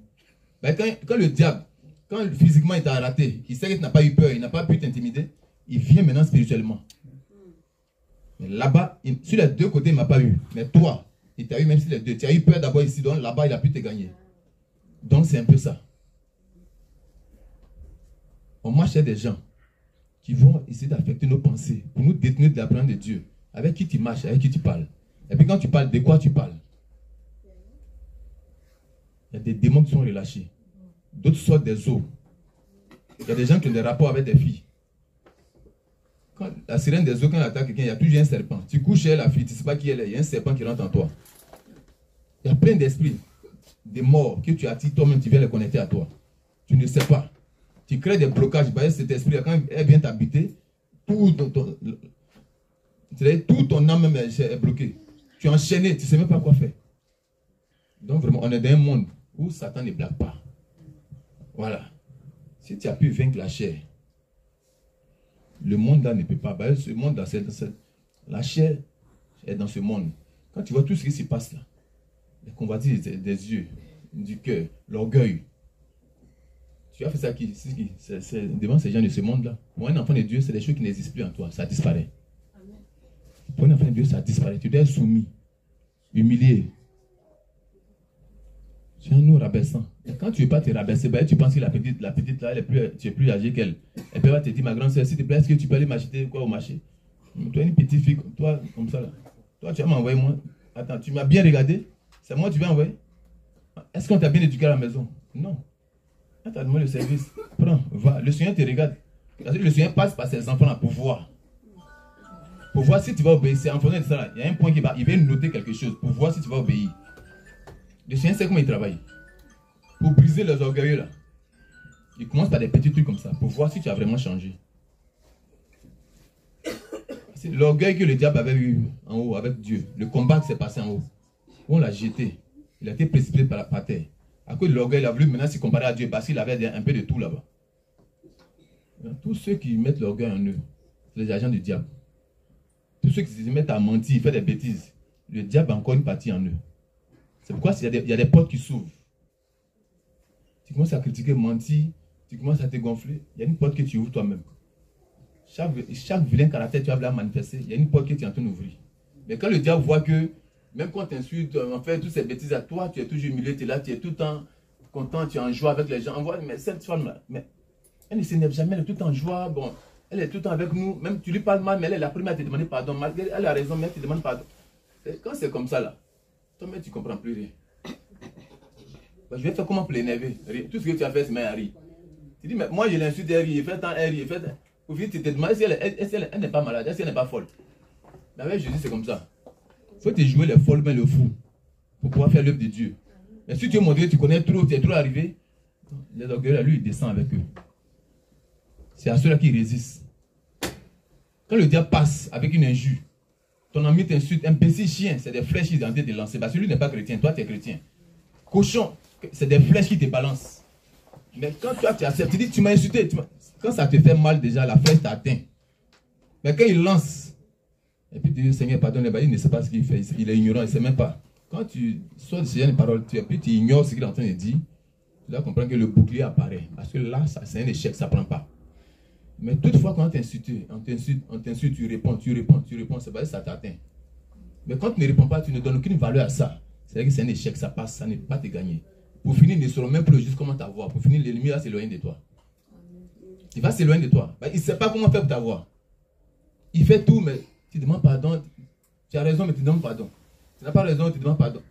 Ben, quand le diable, quand physiquement il t'a raté, il sait que tu n'as pas eu peur, il n'a pas pu t'intimider, il vient maintenant spirituellement. Mais là-bas, sur les deux côtés, il ne m'a pas eu. Mais toi, il t'a eu même sur les deux. Tu as eu peur d'abord ici, donc là-bas, il a pu te gagner. Donc, c'est un peu ça. On marche chez des gens qui vont essayer d'affecter nos pensées pour nous détenir de la parole de Dieu. Avec qui tu marches, avec qui tu parles. Et puis quand tu parles, de quoi tu parles? Il y a des démons qui sont relâchés. D'autres sortent des eaux. Il y a des gens qui ont des rapports avec des filles. Quand la sirène des eaux, quand elle attaque quelqu'un, il y a toujours un serpent. Tu couches chez la fille, tu ne sais pas qui elle est, il y a un serpent qui rentre en toi. Il y a plein d'esprits, des morts que tu attires toi-même, tu viens les connecter à toi. Tu ne sais pas. Tu crées des blocages. Cet esprit, quand elle vient t'habiter, tout ton âme même est bloqué. Tu es enchaîné, tu ne sais même pas quoi faire. Donc vraiment, on est dans un monde où Satan ne blague pas. Voilà. Si tu as pu vaincre la chair, le monde là ne peut pas. Ce monde là, la chair est dans ce monde. Quand tu vois tout ce qui se passe là, les convoitises des yeux, du cœur, l'orgueil, tu as fait ça qui? C'est devant ces gens de ce monde là. Pour un enfant de Dieu, c'est des choses qui n'existent plus en toi, ça disparaît. Pour un enfant de Dieu, ça disparaît. Tu dois être soumis, humilié. Tu es un nous rabaissant. Et quand tu ne veux pas te rabaisser, tu penses que la petite là, tu es plus âgée qu'elle. Elle peut te dire, ma grande soeur, s'il te plaît, est-ce que tu peux aller m'acheter quoi au marché? Toi, une petite fille, toi, comme ça là. Toi, tu vas m'envoyer moi. Attends, tu m'as bien regardé? C'est moi que tu vas envoyer? Est-ce qu'on t'a bien éduqué à la maison? Non. Quand tu as demandé le service, prends, va. Le Seigneur te regarde. Parce que le Seigneur passe par ses enfants là pour voir. Pour voir si tu vas obéir. C'est en fonction de ça là. Il y a un point il va noter quelque chose pour voir si tu vas obéir. Le Seigneur sait comment il travaille. Pour briser les orgueils là. Il commence par des petits trucs comme ça. Pour voir si tu as vraiment changé. C'est l'orgueil que le diable avait eu en haut avec Dieu. Le combat qui s'est passé en haut. On l'a jeté. Il a été précipité par terre. À cause de l'orgueil, il a voulu maintenant se comparer à Dieu parce qu'il avait un peu de tout là-bas. Tous ceux qui mettent l'orgueil en eux, c'est les agents du diable. Tous ceux qui se mettent à mentir, faire des bêtises, le diable a encore une partie en eux. C'est pourquoi il y a des portes qui s'ouvrent. Tu commences à critiquer, mentir, tu commences à te gonfler, il y a une porte que tu ouvres toi-même. Chaque vilain caractère que tu as à manifester, il y a une porte que tu es en train d'ouvrir. Mais quand le diable voit que, même quand tu insultes, on fait toutes ces bêtises à toi, tu es toujours humilié, tu es là, tu es tout le temps content, tu es en joie avec les gens. On voit, mais cette femme-là, elle ne s'énerve jamais, elle est tout le temps en joie, bon, elle est tout le temps avec nous, même tu lui parles mal, mais elle est la première à te demander pardon, malgré elle a raison, mais elle te demande pardon. Et quand c'est comme ça là, toi-même tu ne comprends plus rien. Je vais faire comment pour l'énerver? Tout ce que tu as fait, c'est mais elle rit. Tu dis, mais moi je l'insulte, elle rit, elle fait tant, elle rit, elle fait tant. Au final, tu te demandes si elle n'est pas malade, si elle n'est pas folle. Mais avec Jésus, c'est comme ça. Il faut te jouer les folles, mais le fou, pour pouvoir faire l'œuvre de Dieu. Mais si tu es montré, tu connais trop, tu es trop arrivé, les orgueils, lui, il descend avec eux. C'est à ceux-là qui résistent. Quand le diable passe avec une injure, ton ami t'insulte, imbécile chien, c'est des flèches qui sont en train de te lancer. Parce que lui n'est pas chrétien, toi tu es chrétien. Cochon, c'est des flèches qui te balancent. Mais quand toi tu acceptes, tu dis, tu m'as insulté. Quand ça te fait mal déjà, la flèche t'atteint. Mais quand il lance, et puis tu dis, Seigneur, pardonne, il ne sait pas ce qu'il fait, il est ignorant, il ne sait même pas. Quand tu sors de ces paroles, puis tu ignores ce qu'il est en train de dire, tu dois comprendre que le bouclier apparaît. Parce que là, c'est un échec, ça ne prend pas. Mais toutefois, quand on t'insulte, tu réponds, c'est pas ça t'atteint. Mais quand tu ne réponds pas, tu ne donnes aucune valeur à ça. C'est-à-dire que c'est un échec, ça passe, ça n'est pas te gagner. Pour finir, ils ne sauront même plus juste comment t'avoir. Pour finir, l'ennemi va s'éloigner de toi. Il va s'éloigner de toi. Il ne sait pas comment faire pour t'avoir. Il fait tout, mais tu demandes pardon. Tu as raison, mais tu demandes pardon. Tu n'as pas raison, tu demandes pardon.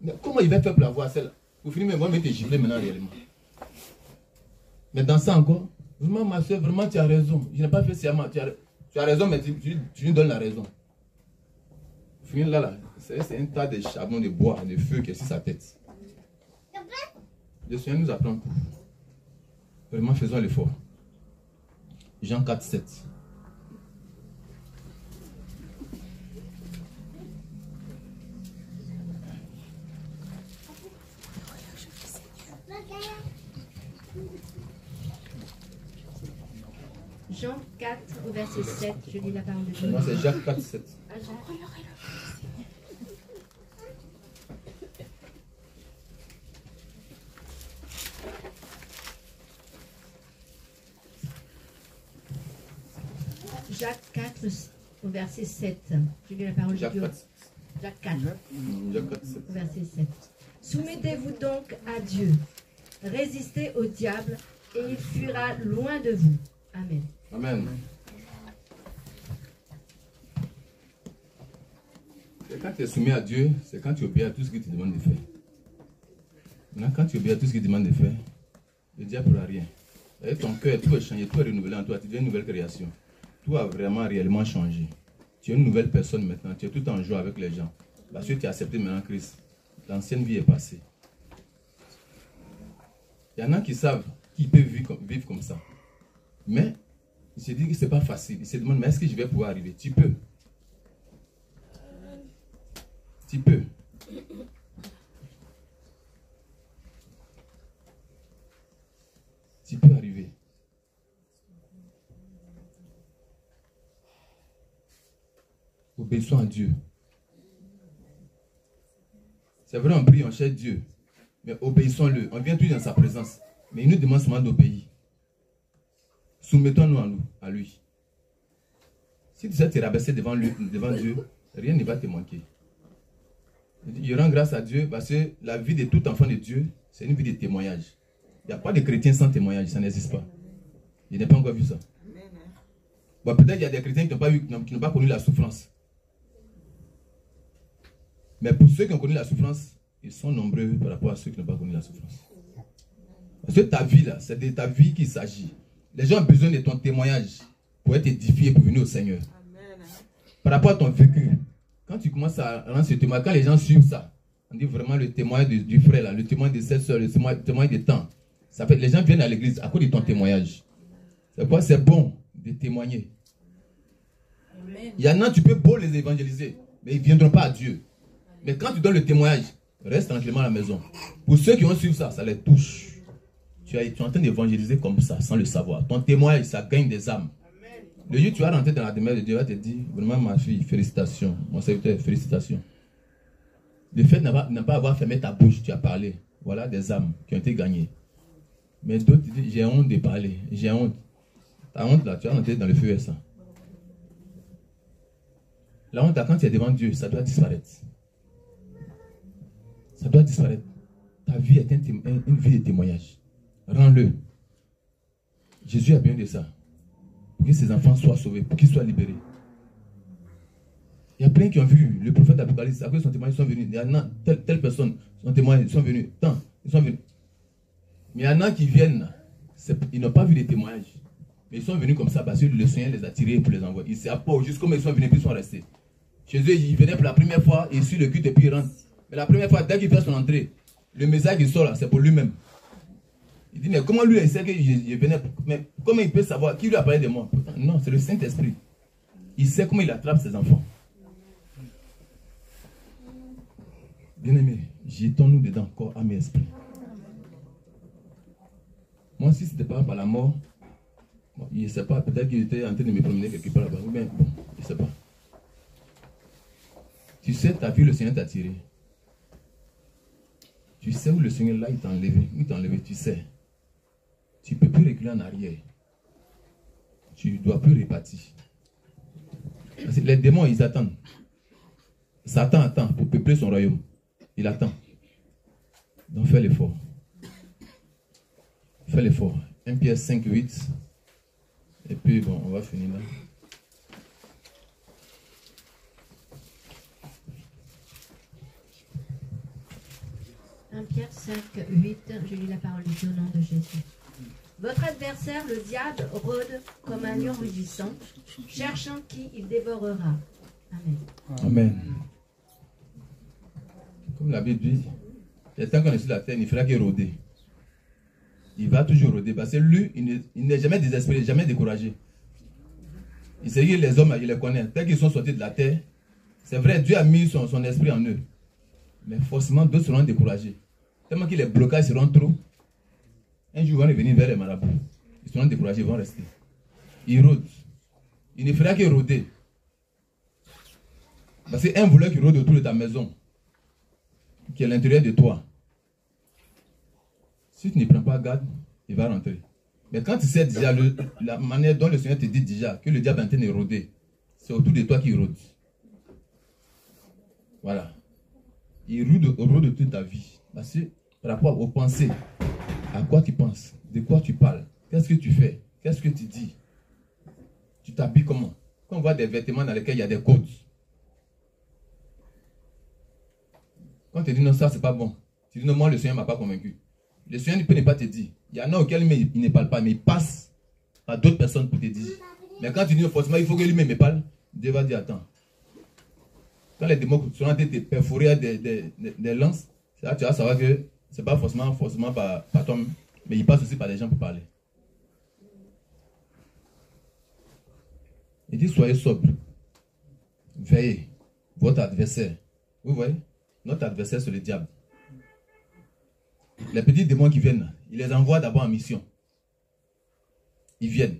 Mais comment il va faire pour l'avoir, celle-là? Pour finir, moi, je vais te gifler maintenant réellement. Mais dans ça encore, vraiment, ma soeur, vraiment, tu as raison. Je n'ai pas fait sciemment. Tu as raison, mais tu lui donnes la raison. Pour finir, là, c'est un tas de charbon, de bois, de feu qui est sur sa tête. Le Seigneur nous apprend tout. Vraiment, faisons l'effort. Jean 4, 7. Jean 4, au verset 7, je lis la parole de Dieu. Non, c'est Jacques 4, 7. Jacques 4, au verset 7. Je lis la parole de Dieu. Jacques 4. Jacques 4, 7. Au verset 7. Soumettez-vous donc à Dieu. Résistez au diable et il fuira loin de vous. Amen. Amen. Et quand tu es soumis à Dieu, c'est quand tu obéis à tout ce qu'il te demande de faire. Maintenant, quand tu obéis à tout ce qu'il demande de faire, le diable ne pourra rien. Et ton cœur, tout est changé, tout est renouvelé en toi, tu deviens une nouvelle création. Tout a vraiment réellement changé. Tu es une nouvelle personne maintenant, tu es tout en joie avec les gens. Parce que tu as accepté maintenant Christ. L'ancienne vie est passée. Il y en a qui savent qu'ils peuvent vivre comme ça. Mais ils se disent que ce n'est pas facile. Ils se demandent, mais est-ce que je vais pouvoir arriver? Tu peux. Tu peux. Tu peux arriver. Obéissons à Dieu. C'est vrai, on prie, on cherche Dieu. Mais obéissons-le. On vient tous dans sa présence. Mais il nous demande seulement d'obéir. Soumettons-nous à lui. Si tu sais te rabaisser devant Dieu, rien ne va te manquer. Je rends grâce à Dieu parce que la vie de tout enfant de Dieu, c'est une vie de témoignage. Il n'y a pas de chrétien sans témoignage, ça n'existe pas. Je n'ai pas encore vu ça. Bon, peut-être qu'il y a des chrétiens qui n'ont pas connu la souffrance. Mais pour ceux qui ont connu la souffrance, ils sont nombreux par rapport à ceux qui n'ont pas connu la souffrance. Parce que ta vie là, c'est de ta vie qu'il s'agit. Les gens ont besoin de ton témoignage pour être édifiés, pour venir au Seigneur. Par rapport à ton vécu, quand tu commences à rendre ce témoignage, quand les gens suivent ça, on dit vraiment le témoignage du frère là, le témoignage de cette soeur, le témoignage des temps. Ça fait les gens viennent à l'église à cause de ton témoignage. C'est pourquoi c'est bon de témoigner. Amen. Il y en a, tu peux beau les évangéliser, mais ils ne viendront pas à Dieu. Mais quand tu donnes le témoignage, reste tranquillement à la maison. Pour ceux qui ont suivi ça, ça les touche. Tu es en train d'évangéliser comme ça, sans le savoir. Ton témoignage, ça gagne des âmes. Le jour où tu vas rentrer dans la demeure de Dieu, il va te dire, vraiment ma fille, félicitations. Mon serviteur, félicitations. Le fait de ne pas avoir fermé ta bouche, tu as parlé. Voilà des âmes qui ont été gagnées. Mais d'autres te disent, j'ai honte de parler. J'ai honte. Ta honte là, tu vas rentrer dans le feu et ça. La honte, quand tu es devant Dieu, ça doit disparaître. Ça doit disparaître. Ta vie est une vie de témoignage. Rends-le. Jésus a besoin de ça. Pour que ses enfants soient sauvés, pour qu'ils soient libérés. Il y a plein qui ont vu le prophète d'Apocalypse. Après son témoignage, ils sont venus. Il y en a telle personne, son témoignage, ils sont venus. Tant, ils sont venus. Mais il y en a qui viennent, ils n'ont pas vu les témoignages. Mais ils sont venus comme ça parce que le Seigneur les a tirés pour les envoyer. Ils ne savent pas juste comment ils sont venus, puis ils sont restés. Chez eux, ils venaient pour la première fois, ils suivent le culte et puis ils rentrent. Mais la première fois, dès qu'il fait son entrée, le message qui sort là, c'est pour lui-même. Il dit, mais comment lui, il sait que je venais, mais comment il peut savoir qui lui a parlé de moi? Non, c'est le Saint-Esprit. Il sait comment il attrape ses enfants. Bien-aimés, jetons-nous dedans, corps, âme et esprit. Moi, si ce n'était pas par la mort, bon, je ne sais pas, peut-être qu'il était en train de me promener quelque part là-bas. Ou bien, bon, je ne sais pas. Tu sais, tu as vu le Seigneur t'a tiré. Tu sais où le Seigneur là, il t'a enlevé, tu sais. Tu ne peux plus reculer en arrière. Tu ne dois plus repartir. Parce que les démons, ils attendent. Satan attend pour peupler son royaume. Il attend. Donc fais l'effort. Fais l'effort. 1 Pierre 5, 8. Et puis bon, on va finir là. Pierre 5, 8, je lis la parole du Dieu au nom de Jésus. Votre adversaire, le diable, rôde comme un lion rugissant, cherchant qui il dévorera. Amen. Amen. Comme la Bible dit, tant qu'on est sur la terre, il ne fera que rôder. Il va toujours rôder parce que lui, il n'est jamais désespéré, jamais découragé. Il sait que les hommes, il les connaît. Dès qu'ils sont sortis de la terre, c'est vrai, Dieu a mis son esprit en eux. Mais forcément, d'autres seront découragés. Tellement que les blocages seront trop. Un jour, ils vont revenir vers les marabouts. Ils seront découragés, ils vont rester. Ils rôdent. Il ne fera que rôder. Parce qu'un voleur qui rôde autour de ta maison, qui est à l'intérieur de toi, si tu ne prends pas garde, il va rentrer. Mais quand tu sais déjà la manière dont le Seigneur te dit déjà que le diable est en train de rôder, c'est autour de toi qu'il rôde. Voilà. Il rôde toute ta vie. Parce que par rapport aux pensées, à quoi tu penses, de quoi tu parles, qu'est-ce que tu fais, qu'est-ce que tu dis, tu t'habilles comment. Quand on voit des vêtements dans lesquels il y a des codes, quand tu dis non, ça c'est pas bon, Tu dis non, moi le Seigneur ne m'a pas convaincu. Le Seigneur peut ne pas te dire. Il y en a auxquels il ne parle pas, mais il passe par d'autres personnes pour te dire. Mais quand tu dis forcément, il faut que lui-même me parle, Dieu va dire attends. Quand les démons sont en train de te perforer des lances, là tu vas savoir que ce n'est pas forcément par toi-même, mais il passe aussi par des gens pour parler. Il dit soyez sobre. Veillez. Votre adversaire. Vous voyez? Notre adversaire, c'est le diable. Les petits démons qui viennent, il les envoie d'abord en mission. Ils viennent.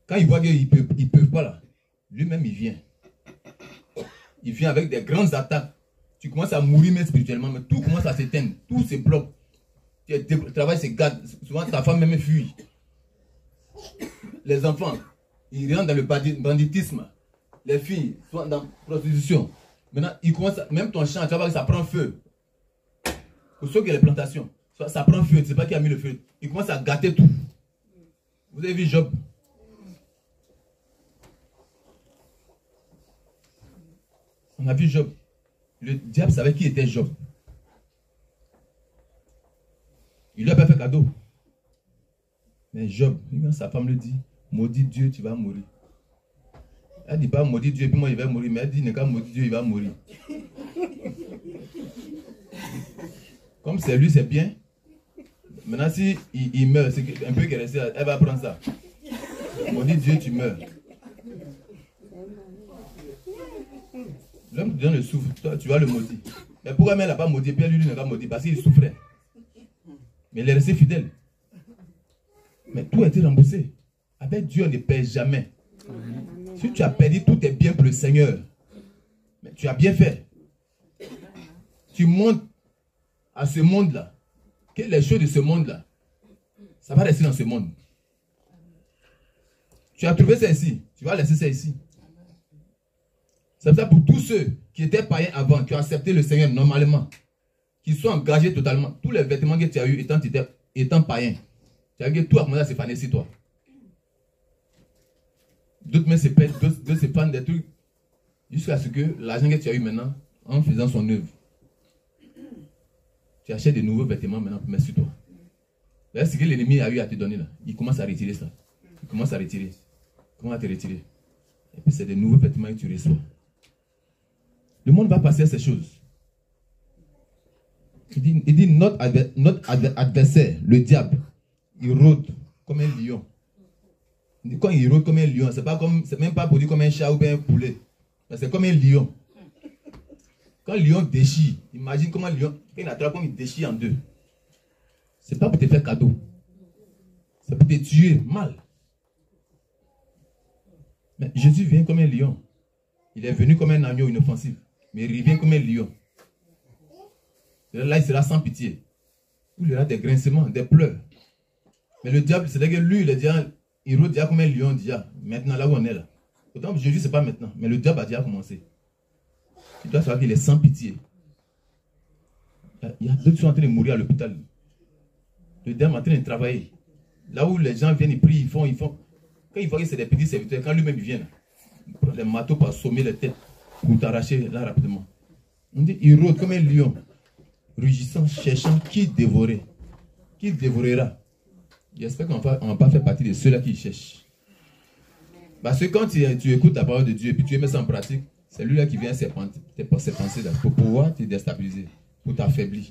Quand il voit qu'ils ne peuvent pas là, lui-même il vient. Il vient avec des grandes attaques. Tu commences à mourir même spirituellement, mais tout commence à s'éteindre. Tout se bloque. Le travail se garde. Souvent ta femme même fuit. Les enfants, ils rentrent dans le banditisme. Les filles sont dans la prostitution. Maintenant, ils commencent même ton champ, tu vas voir que ça prend feu. Pour ceux qui ont les plantations, ça prend feu. Tu ne sais pas qui a mis le feu. Ils commencent à gâter tout. Vous avez vu Job? On a vu Job. Le diable savait qui était Job. Il lui a pas fait cadeau. Mais Job, sa femme lui dit, maudit Dieu, tu vas mourir. Elle ne dit pas maudit Dieu, puis moi il va mourir. Mais elle dit, ne pas maudit Dieu, il va mourir. Comme c'est lui, c'est bien. Maintenant, si il meurt, c'est un peu qu'elle reste, elle va prendre ça. Maudit Dieu, tu meurs. L'homme te donne le souffle, toi tu vas le maudire. Mais pourquoi elle n'a pas maudit, puis lui n'a pas maudit? Parce qu'il souffrait. Mais il est resté fidèle. Mais tout a été remboursé. Avec Dieu, on ne perd jamais. Si tu as perdu tout est bien pour le Seigneur, mais tu as bien fait. Tu montes à ce monde-là. Que les choses de ce monde-là, ça va rester dans ce monde. Tu as trouvé ça ici, tu vas laisser ça ici. C'est ça pour tous ceux qui étaient païens avant, qui ont accepté le Seigneur normalement, qui sont engagés totalement. Tous les vêtements que tu as eu étant païen, tu as vu que tout a commencé à se faner sur toi. D'autres même se pètent, d'autres se fanent des trucs, jusqu'à ce que l'argent que tu as eu maintenant, en faisant son œuvre, tu achètes de nouveaux vêtements maintenant pour mettre sur toi. Là, ce que l'ennemi a eu à te donner là, il commence à retirer ça. Il commence à retirer. Comment à te retirer? Et puis c'est des nouveaux vêtements que tu reçois. Le monde va passer à ces choses. Il dit notre adversaire, le diable, il rôde comme un lion. Quand il rôde comme un lion, c'est même pas pour dire comme un chat ou bien un poulet. C'est comme un lion. Quand le lion déchire, imagine comment le lion, quand il attrape, comme il déchire en deux. C'est pas pour te faire cadeau. C'est pour te tuer mal. Mais Jésus vient comme un lion. Il est venu comme un agneau inoffensif. Mais il revient comme un lion. Là, il sera sans pitié. Il y aura des grincements, des pleurs. Mais le diable, c'est que lui, il rôde déjà comme un lion déjà. Maintenant, là où on est là. Pourtant, Jésus, ce n'est pas maintenant. Mais le diable a déjà commencé. Tu dois savoir qu'il est sans pitié. Il y a d'autres qui sont en train de mourir à l'hôpital. Le diable est en train de travailler. Là où les gens viennent, ils prient, ils font. Quand ils voient que c'est des petits serviteurs, quand lui-même vient, il prend les marteaux pour assommer les têtes, pour t'arracher là rapidement. On dit, il rôde comme un lion, rugissant, cherchant qui dévorer. Qui dévorera. J'espère qu'on ne va pas faire partie de ceux-là qui cherchent. Parce que quand tu écoutes la parole de Dieu et puis tu mets ça en pratique, c'est lui-là qui vient ces pensées là pour pouvoir te déstabiliser, pour t'affaiblir.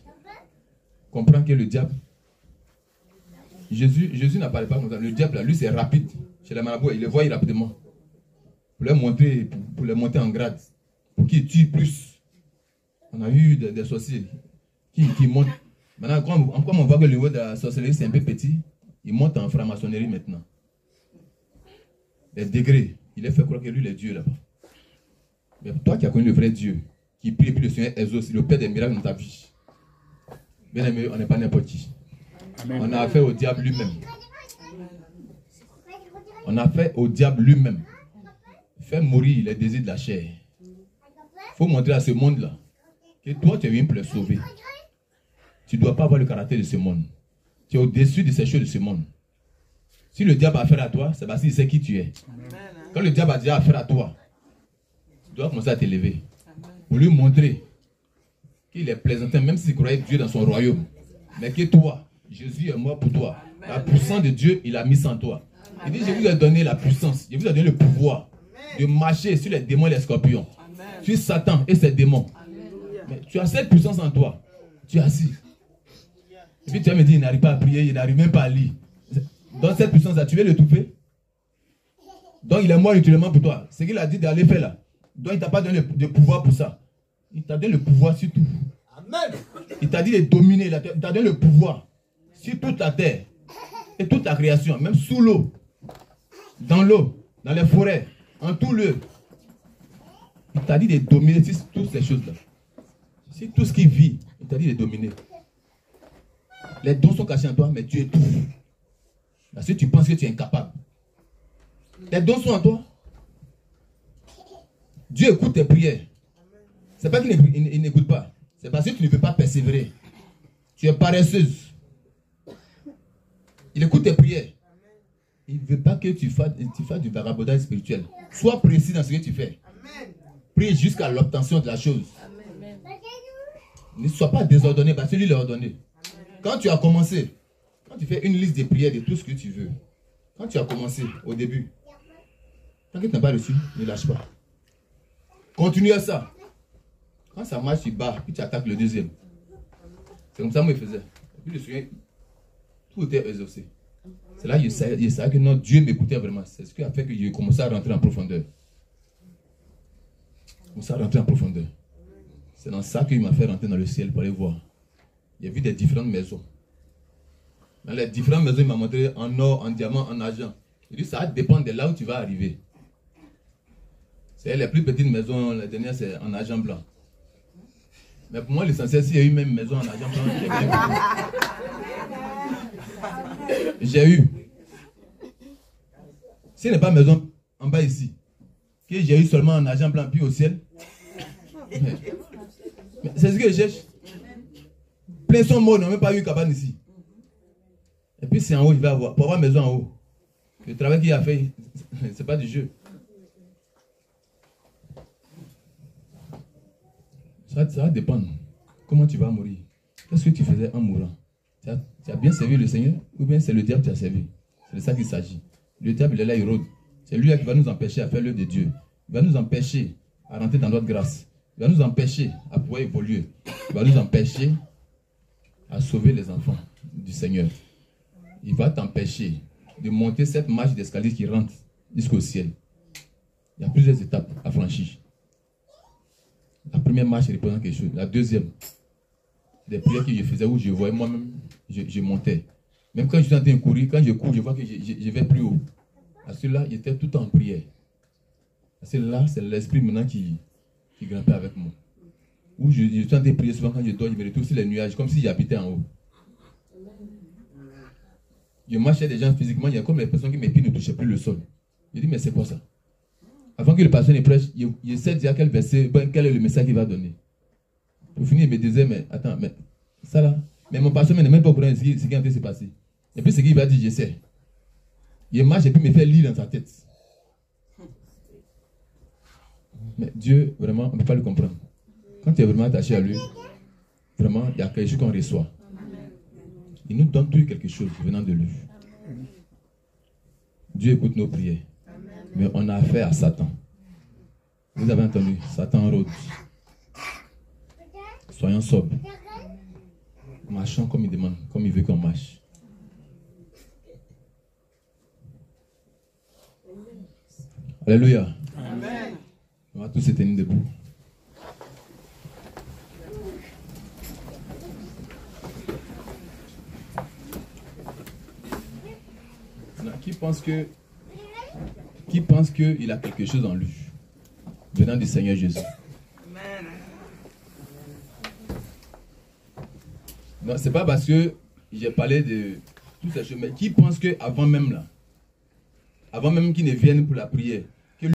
Comprends que le diable, Jésus n'a parlé pas comme ça. Le diable, là, lui, c'est rapide. Chez les marabouts, il les voit rapidement. Pour les montrer, pour les monter en grade. Pour qu'ils tuent plus. On a eu des sorciers qui montent. Maintenant, comme on voit que le niveau de la sorcellerie, c'est un peu petit, il monte en franc-maçonnerie maintenant. Les degrés, il est fait croire que lui, il est Dieu là-bas. Mais toi qui as connu le vrai Dieu, qui prie, puis le Seigneur exauce, le Père des miracles dans ta vie. Bien aimé, on n'est pas n'importe qui. Amen. On a affaire au diable lui-même. On a affaire au diable lui-même. Faire mourir les désirs de la chair. Il faut montrer à ce monde-là que toi, tu es venu pour le sauver. Tu ne dois pas avoir le caractère de ce monde. Tu es au-dessus de ces choses de ce monde. Si le diable a affaire à toi, c'est parce qu'il sait qui tu es. Quand le diable a déjà affaire à toi, tu dois commencer à t'élever. Pour lui montrer qu'il est plaisantin, même s'il croyait Dieu dans son royaume. Mais que toi, Jésus est mort pour toi. La puissance de Dieu, il a mis en toi. Il dit, je vous ai donné la puissance, je vous ai donné le pouvoir de marcher sur les démons et les scorpions, sur Satan et ses démons. Mais tu as cette puissance en toi. Tu es assis. Et puis tu vas me dire, il n'arrive pas à prier, il n'arrive même pas à lire. Dans cette puissance-là, tu veux l'étouffer? Donc il est mort utilement pour toi. Ce qu'il a dit d'aller faire là. Donc il ne t'a pas donné le pouvoir pour ça. Il t'a donné le pouvoir sur tout. Amen. Il t'a dit de dominer, il t'a donné le pouvoir sur toute la terre et toute la création, même sous l'eau, dans les forêts, en tout lieu. Il t'a dit de dominer sur toutes ces choses-là. Sur tout ce qui vit, il t'a dit de dominer. Les dons sont cachés en toi, mais tu étouffes. Parce que tu penses que tu es incapable. Les dons sont en toi. Dieu écoute tes prières. Ce n'est pas qu'il n'écoute pas. C'est parce que tu ne peux pas persévérer. Tu es paresseuse. Il écoute tes prières. Il ne veut pas que tu fasses du vagabondage spirituel. Sois précis dans ce que tu fais. Prie jusqu'à l'obtention de la chose. Ne sois pas désordonné parce que lui l'a ordonné. Quand tu as commencé, quand tu fais une liste de prières de tout ce que tu veux, quand tu as commencé au début, tant que tu n'as pas reçu, ne lâche pas. Continue à ça. Quand ça marche, tu bats, puis tu attaques le deuxième. C'est comme ça que moi je faisais. Et puis je me souviens, tout était exaucé. C'est là que je savais que notre Dieu m'écoutait vraiment. C'est ce qui a fait que j'ai commencé à rentrer en profondeur. C'est dans ça qu'il m'a fait rentrer dans le ciel pour aller voir. J'ai vu des différentes maisons. Dans les différentes maisons, il m'a montré en or, en diamant, en argent. Il dit, ça va dépendre de là où tu vas arriver. C'est les plus petites maisons, la dernière, c'est en argent blanc. Mais pour moi, l'essentiel, s'il y a eu même une maison en argent blanc, j'ai eu. S'il n'y a pas de maison en bas ici, que j'ai eu seulement en argent blanc, puis au ciel, mais c'est ce que je cherche. Plein sont morts, n'ont même pas eu cabane ici. Et puis c'est en haut, il va avoir. Pour avoir maison en haut. Le travail qu'il a fait, c'est pas du jeu. Ça va dépendre. Comment tu vas mourir? Qu'est-ce que tu faisais en mourant? Tu as bien servi le Seigneur ou bien c'est le diable qui t'a servi? C'est de ça qu'il s'agit. Le diable, il est là, il rôde. C'est lui qui va nous empêcher à faire l'œuvre de Dieu. Il va nous empêcher à rentrer dans notre grâce. Il va nous empêcher à pouvoir évoluer. Il va nous empêcher à sauver les enfants du Seigneur. Il va t'empêcher de monter cette marche d'escalier qui rentre jusqu'au ciel. Il y a plusieurs étapes à franchir. La première marche représente quelque chose. La deuxième, des prières que je faisais où je voyais moi-même, je montais. Même quand je suis en train de courir, quand je cours, je vois que je vais plus haut. Parce que là, j'étais tout le temps en prière. Parce que là, c'est l'esprit maintenant qui grimpait avec moi. Où je suis en train de prier souvent quand je dors, je me retrouve sur les nuages, comme si j'habitais en haut. Je marchais des gens physiquement, il y a comme les personnes qui mes pieds ne touchaient plus le sol. Je dis, mais c'est quoi ça? Avant que le pasteur ne prêche, il sait déjà quel verset, quel est le message qu'il va donner. Pour finir, il me disait, mais attends, mais ça là, mais mon pasteur n'est même pas au courant de ce qui est en train de se passer. Et puis ce qu'il va dire, je sais. Il marche et puis il me fait lire dans sa tête. Mais Dieu, vraiment, on ne peut pas le comprendre. Quand tu es vraiment attaché à lui, vraiment, il y a quelque chose qu'on reçoit. Il nous donne toujours quelque chose venant de lui. Dieu écoute nos prières. Mais on a affaire à Satan. Vous avez entendu? Satan rôde. Soyons sobres. Marchons comme il demande, comme il veut qu'on marche. Alléluia. Amen. On va tous se tenir debout. Qui pense qu'il a quelque chose en lui, venant du Seigneur Jésus? Amen. Non, c'est pas parce que j'ai parlé de tout ces choses, mais qui pense qu'avant même là, avant même qu'ils ne viennent pour la prière,